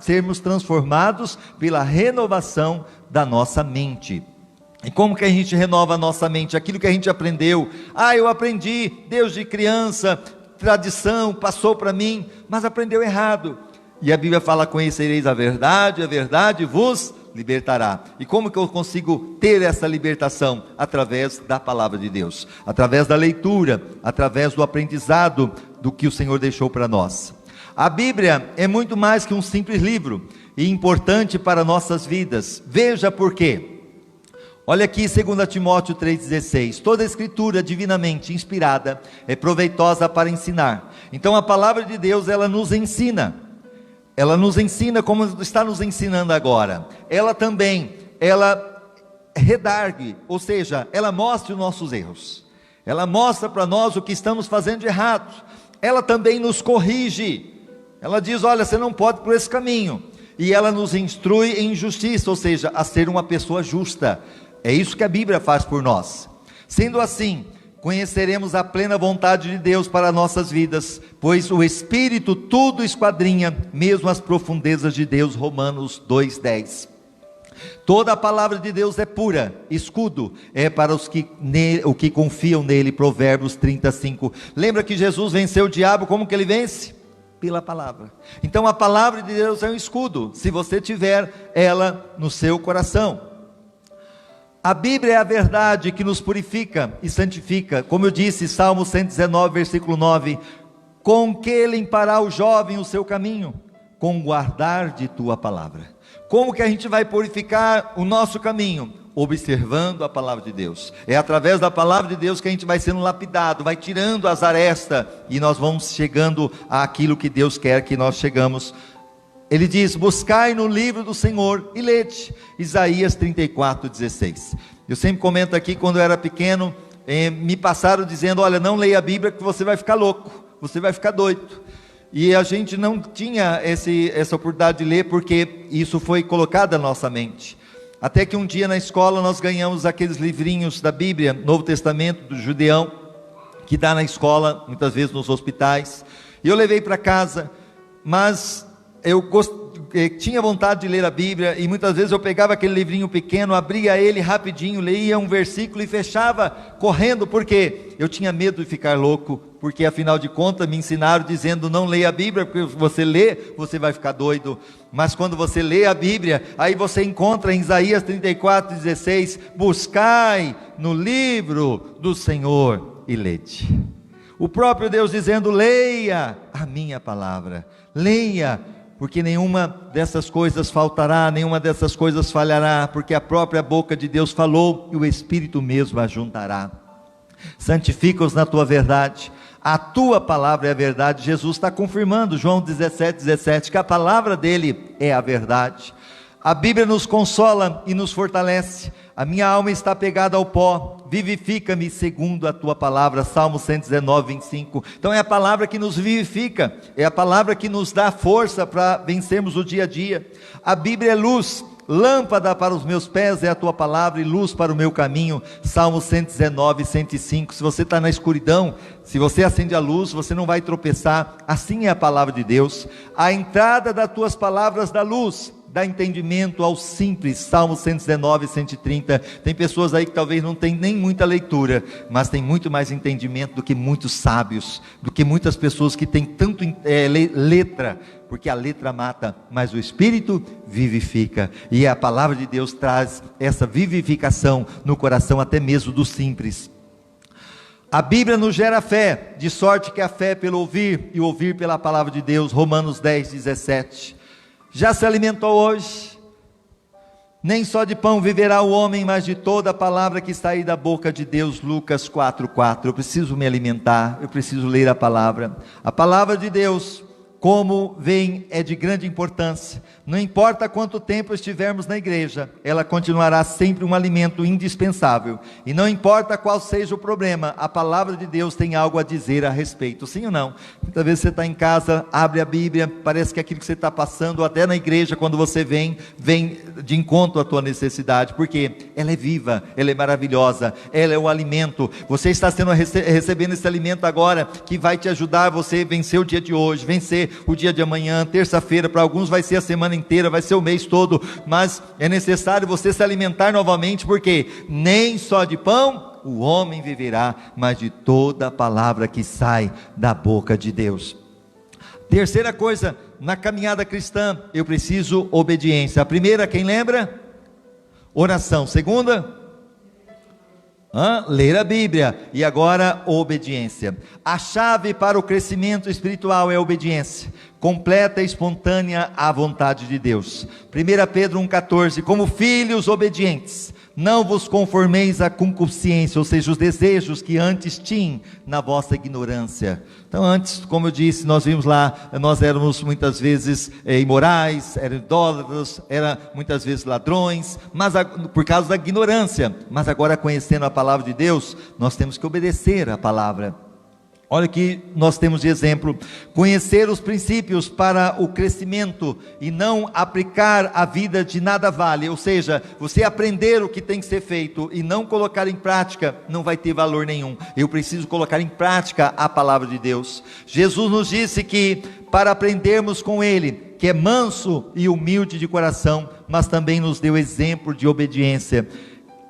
sermos transformados pela renovação da nossa mente. E como que a gente renova a nossa mente? Aquilo que a gente aprendeu. Eu aprendi, Deus de criança, tradição, passou para mim, mas aprendeu errado. E a Bíblia fala: conhecereis a verdade vos libertará. E como que eu consigo ter essa libertação? Através da palavra de Deus, através da leitura, através do aprendizado do que o Senhor deixou para nós. A Bíblia é muito mais que um simples livro, e importante para nossas vidas. Veja por quê. Olha aqui 2 Timóteo 3,16, toda a escritura divinamente inspirada é proveitosa para ensinar. Então a palavra de Deus, ela nos ensina como está nos ensinando agora. Ela redargue, ou seja, ela mostra os nossos erros, ela mostra para nós o que estamos fazendo de errado, ela também nos corrige, ela diz: olha, você não pode ir por esse caminho, e ela nos instrui em justiça, ou seja, a ser uma pessoa justa. É isso que a Bíblia faz por nós. Sendo assim, conheceremos a plena vontade de Deus para nossas vidas, pois o Espírito tudo esquadrinha, mesmo as profundezas de Deus. Romanos 2,10. Toda a palavra de Deus é pura, escudo é para os que confiam nele. Provérbios 35. Lembra que Jesus venceu o diabo? Como que ele vence? Pela palavra. Então a palavra de Deus é um escudo, se você tiver ela no seu coração. A Bíblia é a verdade que nos purifica e santifica. Como eu disse, Salmo 119, versículo 9: com que limpará o jovem o seu caminho? Com guardar de tua palavra. Como que a gente vai purificar o nosso caminho? Observando a palavra de Deus. É através da palavra de Deus que a gente vai sendo lapidado, vai tirando as arestas, e nós vamos chegando àquilo que Deus quer que nós chegamos. Ele diz: buscai no livro do Senhor e lede. Isaías 34:16. Eu sempre comento aqui, quando eu era pequeno, me passaram dizendo: olha, não leia a Bíblia que você vai ficar louco, você vai ficar doido. E a gente não tinha essa oportunidade de ler, porque isso foi colocado na nossa mente. Até que um dia na escola nós ganhamos aqueles livrinhos da Bíblia, Novo Testamento, do Judeão, que dá na escola, muitas vezes nos hospitais. E eu levei para casa, mas eu tinha vontade de ler a Bíblia, e muitas vezes eu pegava aquele livrinho pequeno, abria ele rapidinho, lia um versículo e fechava correndo, porque eu tinha medo de ficar louco, porque afinal de contas me ensinaram dizendo: não leia a Bíblia, porque se você lê, você vai ficar doido. Mas quando você lê a Bíblia, aí você encontra em Isaías 34:16, buscai no livro do Senhor e lede. O próprio Deus dizendo: leia a minha palavra, leia, porque nenhuma dessas coisas faltará, nenhuma dessas coisas falhará, porque a própria boca de Deus falou, e o Espírito mesmo ajuntará. Santifica-os na tua verdade, a tua palavra é a verdade. Jesus está confirmando, João 17:17, que a palavra dele é a verdade. A Bíblia nos consola e nos fortalece. A minha alma está pegada ao pó, vivifica-me segundo a tua palavra. Salmo 119:25. Então é a palavra que nos vivifica, é a palavra que nos dá força para vencermos o dia a dia. A Bíblia é luz, lâmpada para os meus pés é a tua palavra, e luz para o meu caminho. Salmo 119:105. Se você está na escuridão, se você acende a luz, você não vai tropeçar. Assim é a palavra de Deus. A entrada das tuas palavras dá luz, dá entendimento ao simples. Salmo 119:130. Tem pessoas aí que talvez não tem nem muita leitura, mas tem muito mais entendimento do que muitos sábios, do que muitas pessoas que têm tanto letra, porque a letra mata, mas o Espírito vivifica, e a palavra de Deus traz essa vivificação no coração até mesmo do simples. A Bíblia nos gera fé, de sorte que a fé é pelo ouvir, e o ouvir pela palavra de Deus. Romanos 10:17. Já se alimentou hoje? Nem só de pão viverá o homem, mas de toda a palavra que sai da boca de Deus. Lucas 4:4. Eu preciso me alimentar, eu preciso ler a palavra de Deus. como veem, é de grande importância. Não importa quanto tempo estivermos na igreja, ela continuará sempre um alimento indispensável. E não importa qual seja o problema, a palavra de Deus tem algo a dizer a respeito, sim ou não? Muitas vezes você está em casa, abre a Bíblia, parece que aquilo que você está passando, até na igreja, quando você vem de encontro à tua necessidade, porque ela é viva, ela é maravilhosa, ela é o alimento. Você está recebendo esse alimento agora, que vai te ajudar você a vencer o dia de hoje, vencer o dia de amanhã, terça-feira, para alguns vai ser a semana inteira, vai ser o mês todo, mas é necessário você se alimentar novamente, porque nem só de pão o homem viverá, mas de toda a palavra que sai da boca de Deus. Terceira coisa, na caminhada cristã, eu preciso obediência. A primeira, quem lembra? Oração. Segunda? Ler a Bíblia. E agora, obediência. A chave para o crescimento espiritual é a obediência, completa e espontânea à vontade de Deus. 1 Pedro 1,14, como filhos obedientes, não vos conformeis à concupiscência, ou seja, os desejos que antes tinham na vossa ignorância. Então antes, como eu disse, nós vimos lá, nós éramos muitas vezes imorais, éramos idólatras, muitas vezes ladrões, mas por causa da ignorância. Mas agora, conhecendo a palavra de Deus, nós temos que obedecer a palavra. Olha que nós temos de exemplo: conhecer os princípios para o crescimento e não aplicar a vida de nada vale. Ou seja, você aprender o que tem que ser feito e não colocar em prática, não vai ter valor nenhum. Eu preciso colocar em prática a palavra de Deus. Jesus nos disse que para aprendermos com Ele, que é manso e humilde de coração, mas também nos deu exemplo de obediência.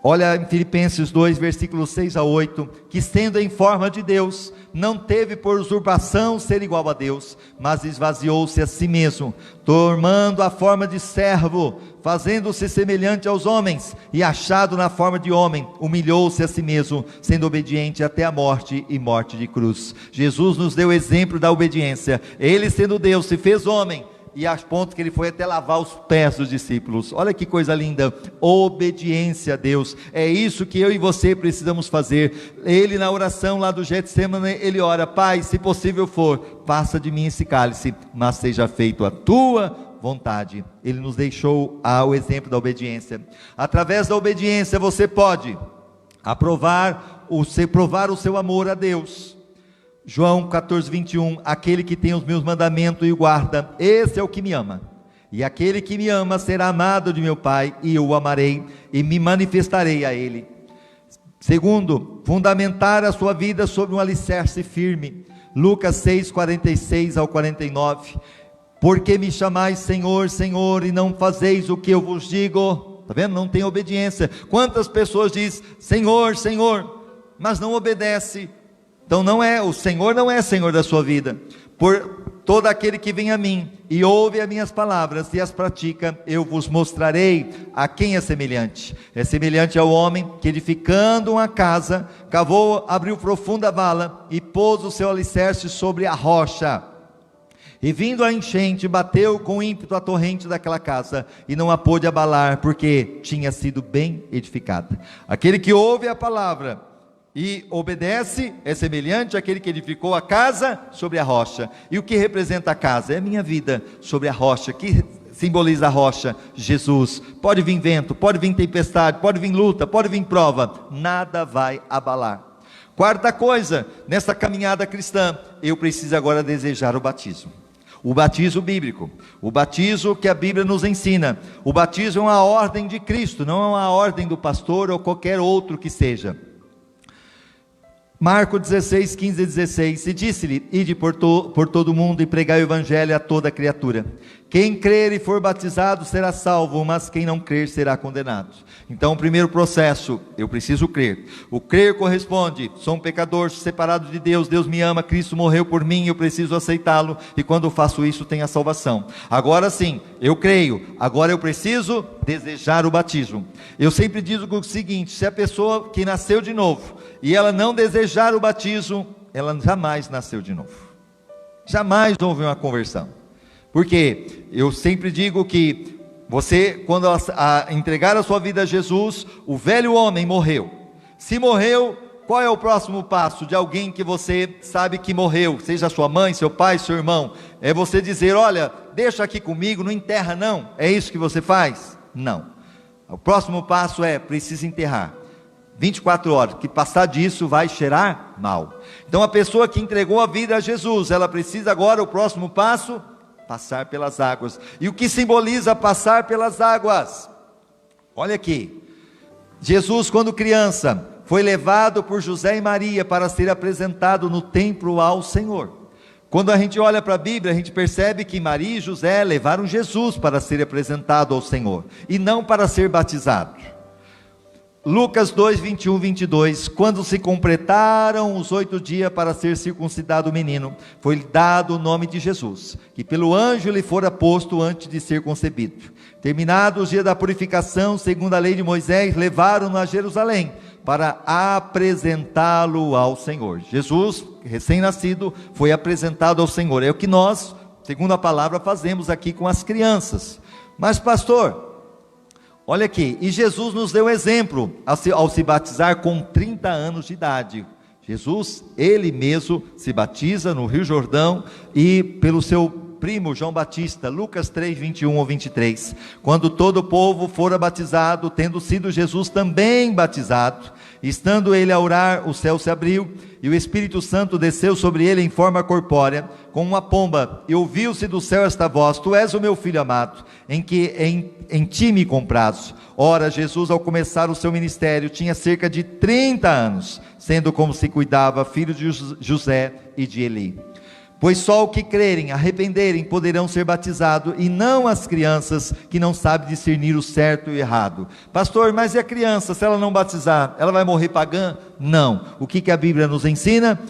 Olha em Filipenses 2, versículos 6 a 8, que sendo em forma de Deus, não teve por usurpação ser igual a Deus, mas esvaziou-se a si mesmo, tomando a forma de servo, fazendo-se semelhante aos homens, e achado na forma de homem, humilhou-se a si mesmo, sendo obediente até a morte e morte de cruz. Jesus nos deu exemplo da obediência. Ele, sendo Deus, se fez homem, e a ponto que ele foi até lavar os pés dos discípulos. Olha que coisa linda, obediência a Deus. É isso que eu e você precisamos fazer. Ele, na oração lá do Getsemane, ele ora: Pai, se possível for, passa de mim esse cálice, mas seja feito a tua vontade. Ele nos deixou o exemplo da obediência. Através da obediência você pode provar o seu amor a Deus. João 14, 21, aquele que tem os meus mandamentos e o guarda, esse é o que me ama, e aquele que me ama será amado de meu Pai, e eu o amarei, e me manifestarei a ele. Segundo, fundamentar a sua vida sobre um alicerce firme. Lucas 6, 46 ao 49, porque me chamais Senhor, Senhor, e não fazeis o que eu vos digo? Está vendo? Não tem obediência. Quantas pessoas dizem Senhor, Senhor, mas não obedece? Então o Senhor não é Senhor da sua vida. Por todo aquele que vem a mim e ouve as minhas palavras e as pratica, eu vos mostrarei a quem é semelhante. É semelhante ao homem que, edificando uma casa, cavou, abriu profunda vala e pôs o seu alicerce sobre a rocha. E vindo a enchente, bateu com ímpeto a torrente daquela casa, e não a pôde abalar, porque tinha sido bem edificada. Aquele que ouve a palavra e obedece é semelhante àquele que edificou a casa sobre a rocha. E o que representa a casa? É a minha vida sobre a rocha. Que simboliza a rocha? Jesus. Pode vir vento, pode vir tempestade, pode vir luta, pode vir prova, nada vai abalar. Quarta coisa, nessa caminhada cristã, eu preciso agora desejar o batismo. O batismo bíblico, o batismo que a Bíblia nos ensina. O batismo é uma ordem de Cristo, não é uma ordem do pastor ou qualquer outro que seja. Marcos 16, 15 e 16, e disse-lhe: ide por todo o mundo e pregai o evangelho a toda criatura. Quem crer e for batizado será salvo, mas quem não crer será condenado. Então, o primeiro processo, eu preciso crer. O crer corresponde: sou um pecador separado de Deus, Deus me ama, Cristo morreu por mim, eu preciso aceitá-lo, e quando eu faço isso, tenho a salvação. Agora sim, eu creio, agora eu preciso desejar o batismo. Eu sempre digo o seguinte: se a pessoa que nasceu de novo, e ela não desejar o batismo, ela jamais nasceu de novo. Jamais houve uma conversão. Porque eu sempre digo que você, quando entregar a sua vida a Jesus, o velho homem morreu. Se morreu, qual é o próximo passo de alguém que você sabe que morreu, seja sua mãe, seu pai, seu irmão? É você dizer: olha, deixa aqui comigo, não enterra não. É isso que você faz? Não. O próximo passo é: precisa enterrar. 24 horas, que passar disso vai cheirar mal. Então a pessoa que entregou a vida a Jesus, ela precisa agora, o próximo passo, passar pelas águas. E o que simboliza passar pelas águas? Olha aqui, Jesus, quando criança, foi levado por José e Maria para ser apresentado no templo ao Senhor. Quando a gente olha para a Bíblia, a gente percebe que Maria e José levaram Jesus para ser apresentado ao Senhor, e não para ser batizado. Lucas 2, 21, 22, quando se completaram os 8 dias para ser circuncidado o menino, foi-lhe dado o nome de Jesus, que pelo anjo lhe fora posto antes de ser concebido. Terminados os dias da purificação, segundo a lei de Moisés, levaram-no a Jerusalém, para apresentá-lo ao Senhor. Jesus, recém-nascido, foi apresentado ao Senhor. É o que nós, segundo a palavra, fazemos aqui com as crianças. Mas pastor, olha aqui, e Jesus nos deu exemplo ao se batizar com 30 anos de idade. Jesus, ele mesmo se batiza no Rio Jordão e pelo seu primo João Batista, Lucas 3, 21 ou 23, quando todo o povo fora batizado, tendo sido Jesus também batizado, estando ele a orar, o céu se abriu, e o Espírito Santo desceu sobre ele em forma corpórea, com uma pomba, e ouviu-se do céu esta voz: tu és o meu filho amado, em ti me comprazo. Ora, Jesus, ao começar o seu ministério, tinha cerca de 30 anos, sendo como se cuidava, filho de José e de Eli. Pois só o que crerem, arrependerem, poderão ser batizados, e não as crianças que não sabem discernir o certo e o errado. Pastor, mas e a criança, se ela não batizar, ela vai morrer pagã? Não. O que a Bíblia nos ensina?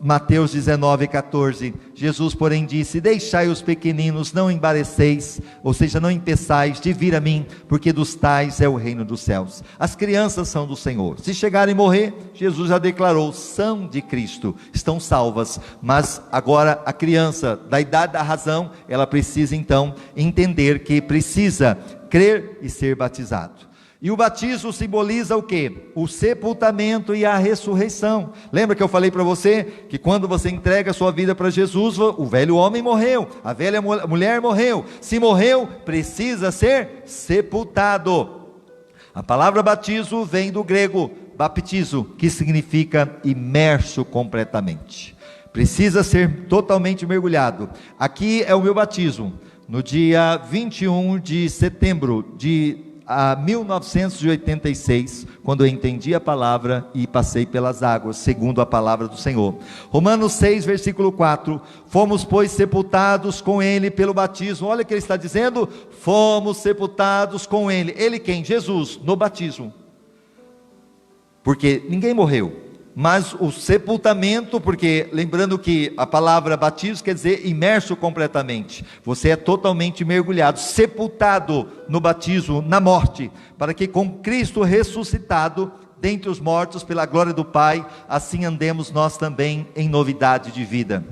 Mateus 19, 14, Jesus porém disse: deixai os pequeninos, não embareceis, ou seja, não impeçais de vir a mim, porque dos tais é o reino dos céus. As crianças são do Senhor, se chegarem a morrer, Jesus já declarou, são de Cristo, estão salvas. Mas agora a criança da idade da razão, ela precisa então entender que precisa crer e ser batizado. E o batismo simboliza o quê? O sepultamento e a ressurreição. Lembra que eu falei para você que quando você entrega a sua vida para Jesus, o velho homem morreu, a velha mulher morreu. Se morreu, precisa ser sepultado. A palavra batismo vem do grego baptizo, que significa imerso completamente. Precisa ser totalmente mergulhado. Aqui é o meu batismo, no dia 21 de setembro de 1986, quando eu entendi a palavra e passei pelas águas, segundo a palavra do Senhor. Romanos 6, versículo 4, fomos pois sepultados com ele pelo batismo. Olha o que ele está dizendo, fomos sepultados com ele. Ele quem? Jesus, no batismo. Porque ninguém morreu, mas o sepultamento, porque lembrando que a palavra batismo quer dizer imerso completamente, você é totalmente mergulhado, sepultado no batismo, na morte, para que com Cristo ressuscitado dentre os mortos pela glória do Pai, assim andemos nós também em novidade de vida.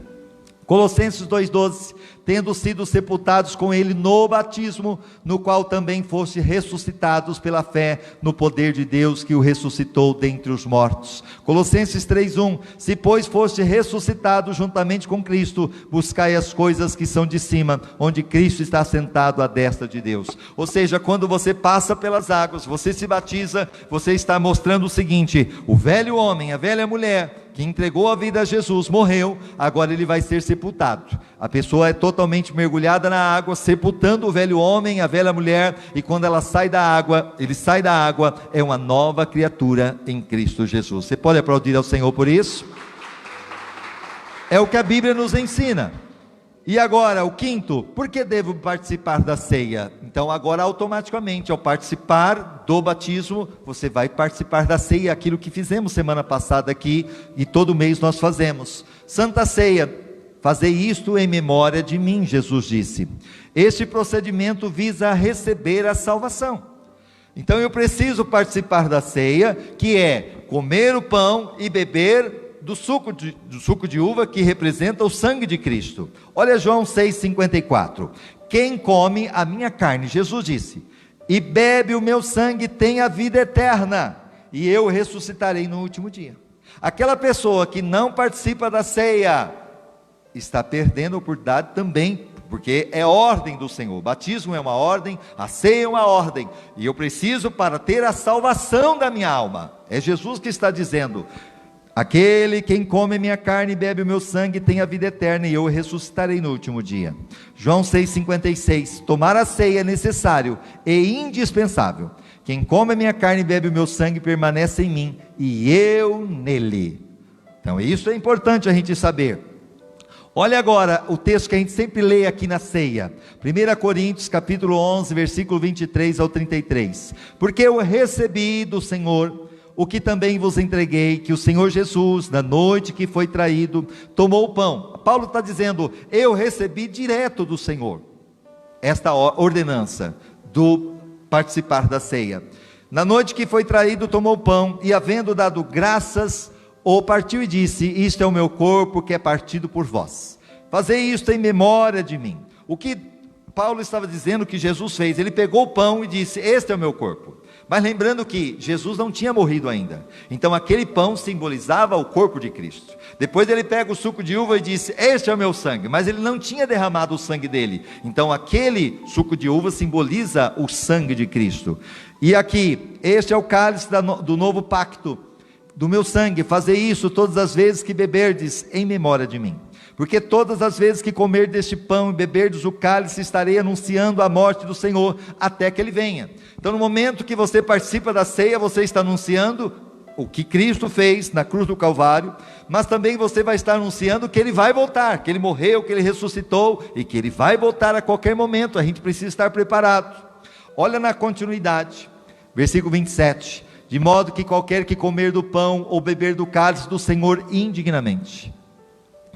Colossenses 2,12, tendo sido sepultados com ele no batismo, no qual também foste ressuscitados pela fé no poder de Deus que o ressuscitou dentre os mortos. Colossenses 3,1, se pois foste ressuscitados juntamente com Cristo, buscai as coisas que são de cima, onde Cristo está sentado à destra de Deus. Ou seja, quando você passa pelas águas, você se batiza, você está mostrando o seguinte, o velho homem, a velha mulher, que entregou a vida a Jesus, morreu, agora ele vai ser sepultado. A pessoa é totalmente mergulhada na água, sepultando o velho homem, a velha mulher, e quando ela sai da água, ele sai da água, é uma nova criatura em Cristo Jesus. Você pode aplaudir ao Senhor por isso? É o que a Bíblia nos ensina. E agora, o quinto, por que devo participar da ceia? Então agora automaticamente, ao participar do batismo, você vai participar da ceia, aquilo que fizemos semana passada aqui, e todo mês nós fazemos. Santa Ceia, fazei isto em memória de mim, Jesus disse. Este procedimento visa receber a salvação. Então eu preciso participar da ceia, que é comer o pão e beber do suco de uva, que representa o sangue de Cristo. Olha João 6,54, quem come a minha carne, Jesus disse, e bebe o meu sangue tem a vida eterna, e eu ressuscitarei no último dia. Aquela pessoa que não participa da ceia está perdendo a oportunidade também, porque é ordem do Senhor. O batismo é uma ordem, a ceia é uma ordem, e eu preciso para ter a salvação da minha alma. É Jesus que está dizendo: aquele quem come a minha carne e bebe o meu sangue tem a vida eterna, e eu ressuscitarei no último dia. João 6,56. Tomar a ceia é necessário e indispensável. Quem come a minha carne e bebe o meu sangue permanece em mim, e eu nele. Então isso é importante a gente saber. Olha agora o texto que a gente sempre lê aqui na ceia, 1 Coríntios capítulo 11, versículo 23 ao 33. Porque eu recebi do Senhor o que também vos entreguei, que o Senhor Jesus, na noite que foi traído, tomou o pão. Paulo está dizendo: eu recebi direto do Senhor esta ordenança do participar da ceia. Na noite que foi traído, tomou o pão, e havendo dado graças, o partiu e disse: isto é o meu corpo que é partido por vós, fazei isto em memória de mim. O que Paulo estava dizendo que Jesus fez, ele pegou o pão e disse: este é o meu corpo. Mas lembrando que Jesus não tinha morrido ainda, então aquele pão simbolizava o corpo de Cristo. Depois ele pega o suco de uva e disse: este é o meu sangue, mas ele não tinha derramado o sangue dele, então aquele suco de uva simboliza o sangue de Cristo. E aqui, este é o cálice do novo pacto, do meu sangue, fazei isso todas as vezes que beberdes em memória de mim. Porque todas as vezes que comer deste pão e beberdes o cálice, estarei anunciando a morte do Senhor até que Ele venha. Então no momento que você participa da ceia, você está anunciando o que Cristo fez na cruz do Calvário, mas também você vai estar anunciando que Ele vai voltar, que Ele morreu, que Ele ressuscitou, e que Ele vai voltar a qualquer momento. A gente precisa estar preparado. Olha na continuidade, versículo 27, de modo que qualquer que comer do pão ou beber do cálice do Senhor indignamente,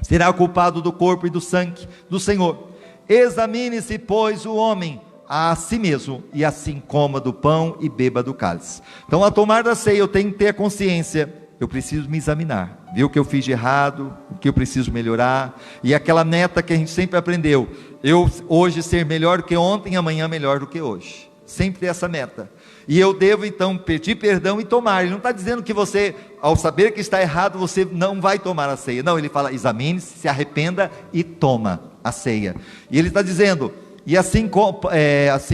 será culpado do corpo e do sangue do Senhor. Examine-se, pois, o homem a si mesmo, e assim coma do pão e beba do cálice. Então, ao tomar da ceia, eu tenho que ter a consciência, eu preciso me examinar, ver o que eu fiz de errado, o que eu preciso melhorar, e aquela meta que a gente sempre aprendeu, eu hoje ser melhor do que ontem, amanhã melhor do que hoje, sempre ter essa meta. E eu devo então pedir perdão e tomar. Ele não está dizendo que você, ao saber que está errado, você não vai tomar a ceia. Não, ele fala: examine-se, se arrependa e toma a ceia. E ele está dizendo: e assim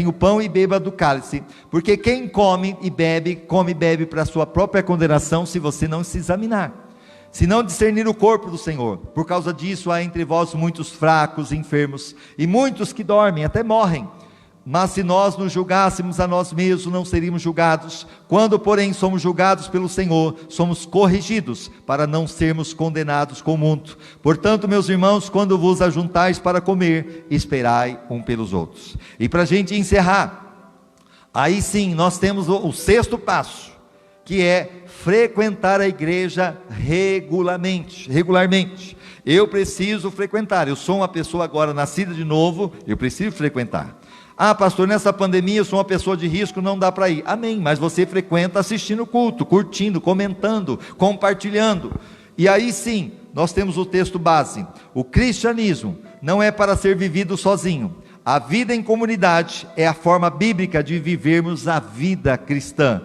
o pão e beba do cálice, porque quem come e bebe para a sua própria condenação, se você não se examinar, se não discernir o corpo do Senhor. Por causa disso há entre vós muitos fracos, enfermos, e muitos que dormem, até morrem. Mas se nós nos julgássemos a nós mesmos, não seríamos julgados. Quando, porém, somos julgados pelo Senhor, somos corrigidos, para não sermos condenados com o mundo. Portanto, meus irmãos, quando vos ajuntais para comer, esperai um pelos outros. E para a gente encerrar, aí sim, nós temos o sexto passo, que é frequentar a igreja regularmente. Eu preciso frequentar. Eu sou uma pessoa agora nascida de novo, eu preciso frequentar. Ah, pastor, nessa pandemia eu sou uma pessoa de risco, não dá para ir. Amém, mas você frequenta assistindo o culto, curtindo, comentando, compartilhando. E aí sim, nós temos o texto base. O cristianismo não é para ser vivido sozinho. A vida em comunidade é a forma bíblica de vivermos a vida cristã.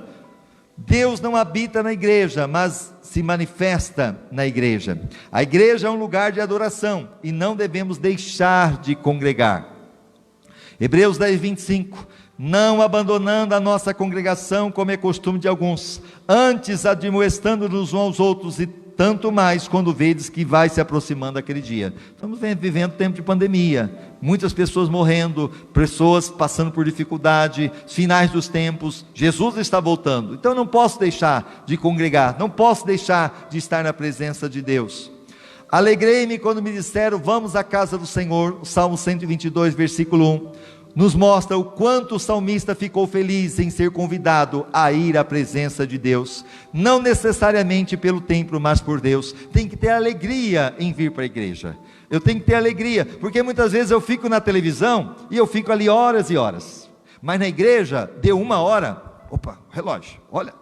Deus não habita na igreja, mas se manifesta na igreja. A igreja é um lugar de adoração e não devemos deixar de congregar. Hebreus 10, 25, não abandonando a nossa congregação, como é costume de alguns, antes admoestando-nos uns aos outros, e tanto mais quando vedes que vai se aproximando aquele dia. Estamos vivendo tempo de pandemia, muitas pessoas morrendo, pessoas passando por dificuldade, finais dos tempos, Jesus está voltando, então eu não posso deixar de congregar, não posso deixar de estar na presença de Deus. Alegrei-me quando me disseram: vamos à casa do Senhor. O Salmo 122, versículo 1, nos mostra o quanto o salmista ficou feliz em ser convidado a ir à presença de Deus, não necessariamente pelo templo, mas por Deus. Tem que ter alegria em vir para a igreja, eu tenho que ter alegria, porque muitas vezes eu fico na televisão, e eu fico ali horas e horas, mas na igreja, deu 1 hora, opa, relógio, olha,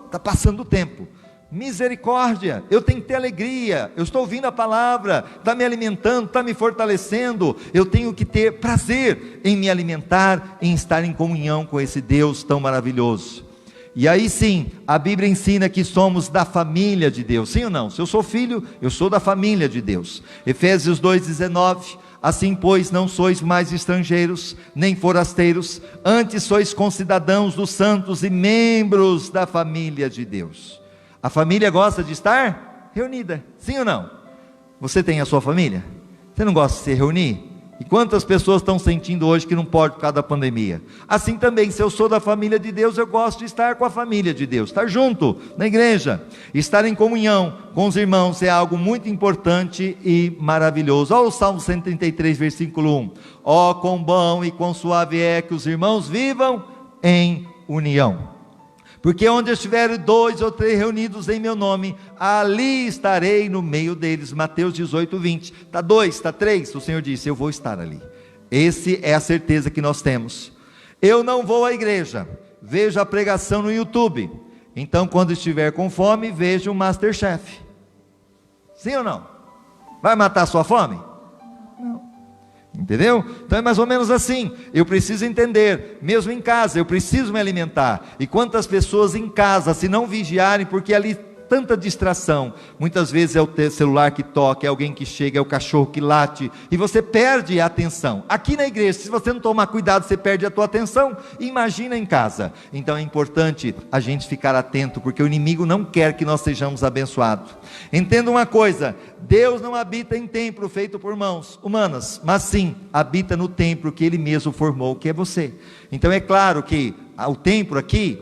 está passando o tempo. Misericórdia, eu tenho que ter alegria, eu estou ouvindo a palavra, está me alimentando, está me fortalecendo, eu tenho que ter prazer em me alimentar, em estar em comunhão com esse Deus tão maravilhoso. E aí sim, a Bíblia ensina que somos da família de Deus, sim ou não? Se eu sou filho, eu sou da família de Deus. Efésios 2,19, assim pois não sois mais estrangeiros, nem forasteiros, antes sois concidadãos dos santos e membros da família de Deus. A família gosta de estar reunida, sim ou não? Você tem a sua família? Você não gosta de se reunir? E quantas pessoas estão sentindo hoje que não pode por causa da pandemia? Assim também, se eu sou da família de Deus, eu gosto de estar com a família de Deus, estar junto na igreja, estar em comunhão com os irmãos é algo muito importante e maravilhoso. Olha o Salmo 133, versículo 1: ó, quão bom e quão suave é que os irmãos vivam em união. Porque onde estiverem 2 ou 3 reunidos em meu nome, ali estarei no meio deles. Mateus 18, 20. Está 2, está 3, o Senhor disse, eu vou estar ali. Essa é a certeza que nós temos. Eu não vou à igreja, vejo a pregação no YouTube. Então quando estiver com fome, veja o Masterchef. Sim ou não? Vai matar a sua fome? Não. Entendeu? Então é mais ou menos assim. Eu preciso entender, mesmo em casa, eu preciso me alimentar. E quantas pessoas em casa, se não vigiarem, porque ali tanta distração, muitas vezes é o celular que toca, é alguém que chega, é o cachorro que late, e você perde a atenção. Aqui na igreja, se você não tomar cuidado, você perde a tua atenção. Imagina em casa. Então é importante a gente ficar atento, porque o inimigo não quer que nós sejamos abençoados. Entenda uma coisa: Deus não habita em templo feito por mãos humanas, mas sim habita no templo que Ele mesmo formou, que é você. Então é claro que o templo aqui,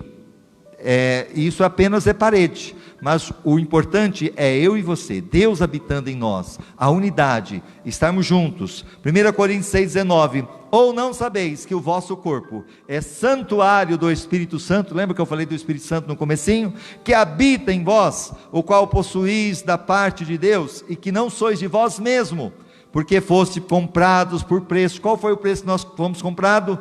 isso apenas é parede, mas o importante é eu e você, Deus habitando em nós, a unidade, estarmos juntos. 1 Coríntios 6,19: ou não sabeis que o vosso corpo é santuário do Espírito Santo? Lembra que eu falei do Espírito Santo no comecinho? Que habita em vós, o qual possuís da parte de Deus, e que não sois de vós mesmo, porque foste comprados por preço. Qual foi o preço que nós fomos comprados?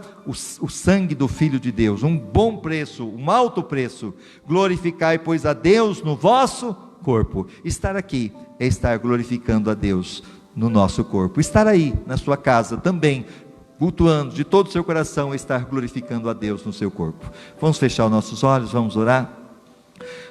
O sangue do Filho de Deus, um bom preço, um alto preço. Glorificai, pois, a Deus no vosso corpo. Estar aqui é estar glorificando a Deus no nosso corpo. Estar aí na sua casa também, cultuando de todo o seu coração, é estar glorificando a Deus no seu corpo. Vamos fechar os nossos olhos, vamos orar.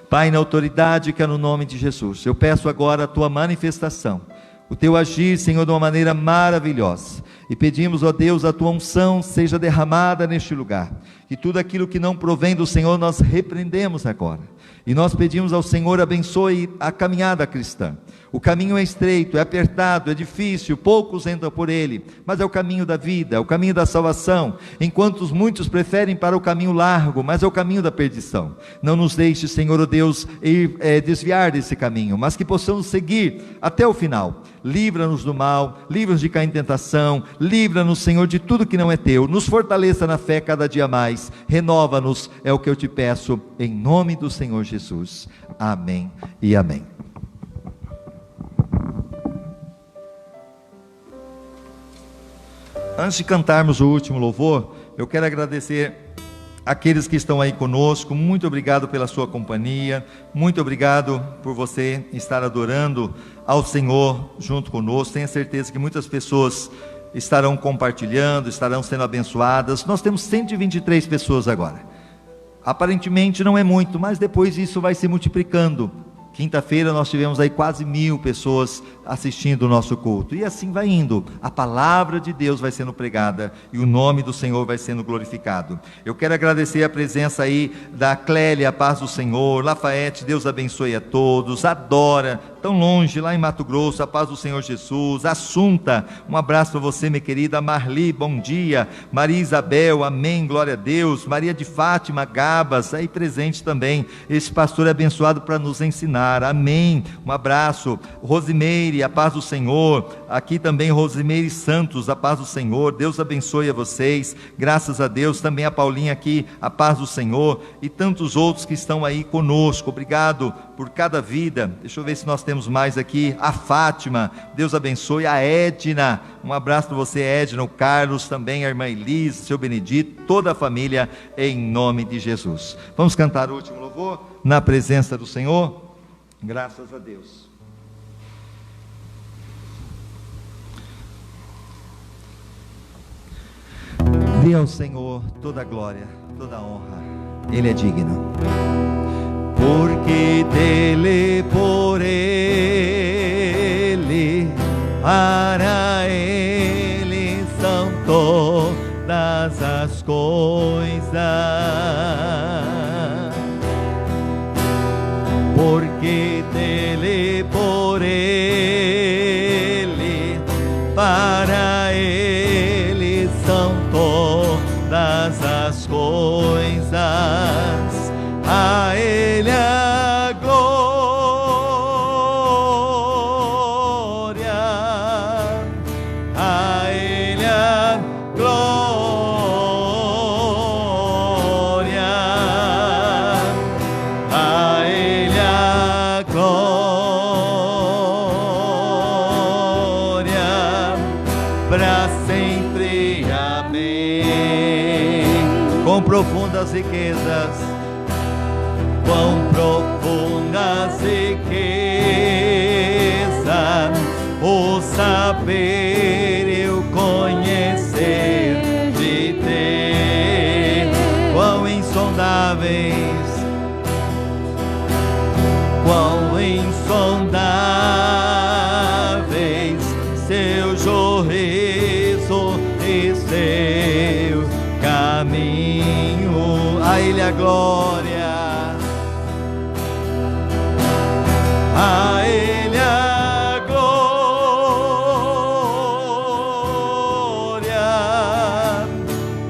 Pai, na autoridade que é no nome de Jesus, eu peço agora a tua manifestação, o teu agir, Senhor, de uma maneira maravilhosa, e pedimos, ó Deus, a tua unção seja derramada neste lugar, que tudo aquilo que não provém do Senhor, nós repreendemos agora, e nós pedimos ao Senhor, abençoe a caminhada cristã. O caminho é estreito, é apertado, é difícil, poucos entram por ele, mas é o caminho da vida, é o caminho da salvação, enquanto muitos preferem para o caminho largo, mas é o caminho da perdição. Não nos deixe, Senhor, ó Deus, desviar desse caminho, mas que possamos seguir até o final. Livra-nos do mal, livra-nos de cair em tentação, livra-nos, Senhor, de tudo que não é teu, nos fortaleça na fé cada dia mais, renova-nos, é o que eu te peço, em nome do Senhor Jesus. Amém e amém. Antes de cantarmos o último louvor, eu quero agradecer aqueles que estão aí conosco. Muito obrigado pela sua companhia, muito obrigado por você estar adorando ao Senhor junto conosco. Tenho certeza que muitas pessoas estarão compartilhando, estarão sendo abençoadas. Nós temos 123 pessoas agora, aparentemente não é muito, mas depois isso vai se multiplicando. Quinta-feira nós tivemos aí quase 1000 pessoas assistindo o nosso culto, e assim vai indo, a palavra de Deus vai sendo pregada, e o nome do Senhor vai sendo glorificado. Eu quero agradecer a presença aí da Clélia, a paz do Senhor, Lafayette, Deus abençoe a todos, Adora, tão longe, lá em Mato Grosso, a paz do Senhor Jesus, Assunta, um abraço para você, minha querida, Marli, bom dia, Maria Isabel, amém, glória a Deus, Maria de Fátima, Gabas, aí presente também, esse pastor é abençoado para nos ensinar, amém, um abraço, Rosimeire, a paz do Senhor, aqui também Rosimeire Santos, a paz do Senhor, Deus abençoe a vocês, graças a Deus, também a Paulinha aqui, a paz do Senhor, e tantos outros que estão aí conosco, obrigado por cada vida. Deixa eu ver se nós temos mais aqui, a Fátima, Deus abençoe, a Edna, um abraço para você, Edna, o Carlos também, a irmã Elise, o seu Benedito, toda a família, em nome de Jesus. Vamos cantar o último louvor, na presença do Senhor, graças a Deus. Dê ao Senhor toda a glória, toda a honra, Ele é digno. Porque dele, por ele, para ele são todas as coisas. Porque dele, por ele, para ele são todas as coisas. A ele a glória, a ele a glória, a ele a glória, para sempre. Amém. Com profundas riquezas, quão profundas riquezas, o saber e o conhecer de Ti, quão insondáveis, quão insondáveis seu juízo e seu caminho. A Ele a glória, a Ele a glória,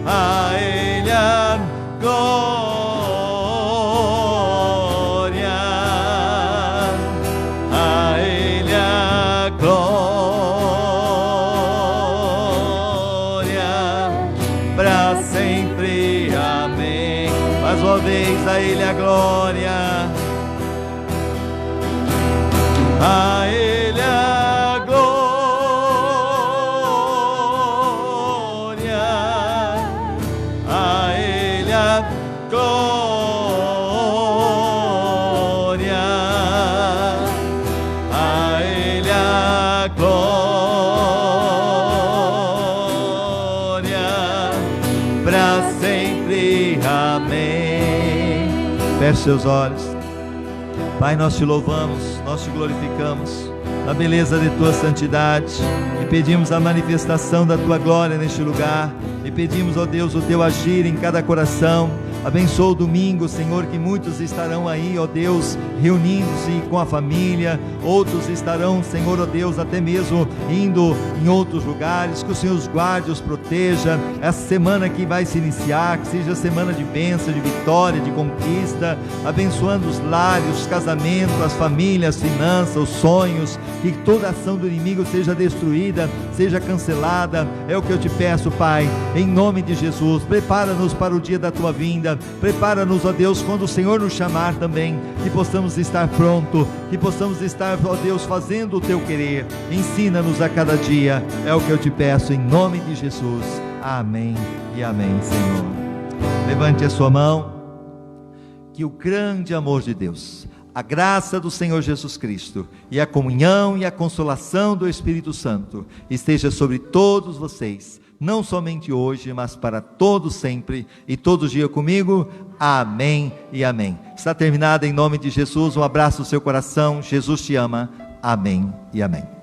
a Ele a glória, a Ele a glória, para sempre. Amém. Mais uma vez, a Ele a glória, a Ele a glória, a Ele a glória, a Ele a glória, para sempre. Amém. Feche seus olhos. Pai, nós te louvamos, nós te glorificamos na beleza de tua santidade e pedimos a manifestação da tua glória neste lugar e pedimos, ó Deus, o teu agir em cada coração. Abençoa o domingo, Senhor, que muitos estarão aí, ó Deus, reunindo-se com a família, outros estarão, Senhor, ó Deus, até mesmo indo em outros lugares. Que o Senhor os guarde, os proteja. Essa semana que vai se iniciar, que seja semana de bênção, de vitória, de conquista, abençoando os lares, os casamentos, as famílias, as finanças, os sonhos. Que toda ação do inimigo seja destruída, seja cancelada. É o que eu te peço, Pai, em nome de Jesus. Prepara-nos para o dia da tua vinda. Prepara-nos, ó Deus, quando o Senhor nos chamar também, que possamos estar pronto, que possamos estar, ó Deus, fazendo o teu querer. Ensina-nos a cada dia, é o que eu te peço, em nome de Jesus. Amém e amém, Senhor. Levante a sua mão. Que o grande amor de Deus, a graça do Senhor Jesus Cristo e a comunhão e a consolação do Espírito Santo esteja sobre todos vocês, não somente hoje, mas para todos sempre e todos os dias comigo. Amém e amém. Está terminado, em nome de Jesus. Um abraço no seu coração. Jesus te ama. Amém e amém.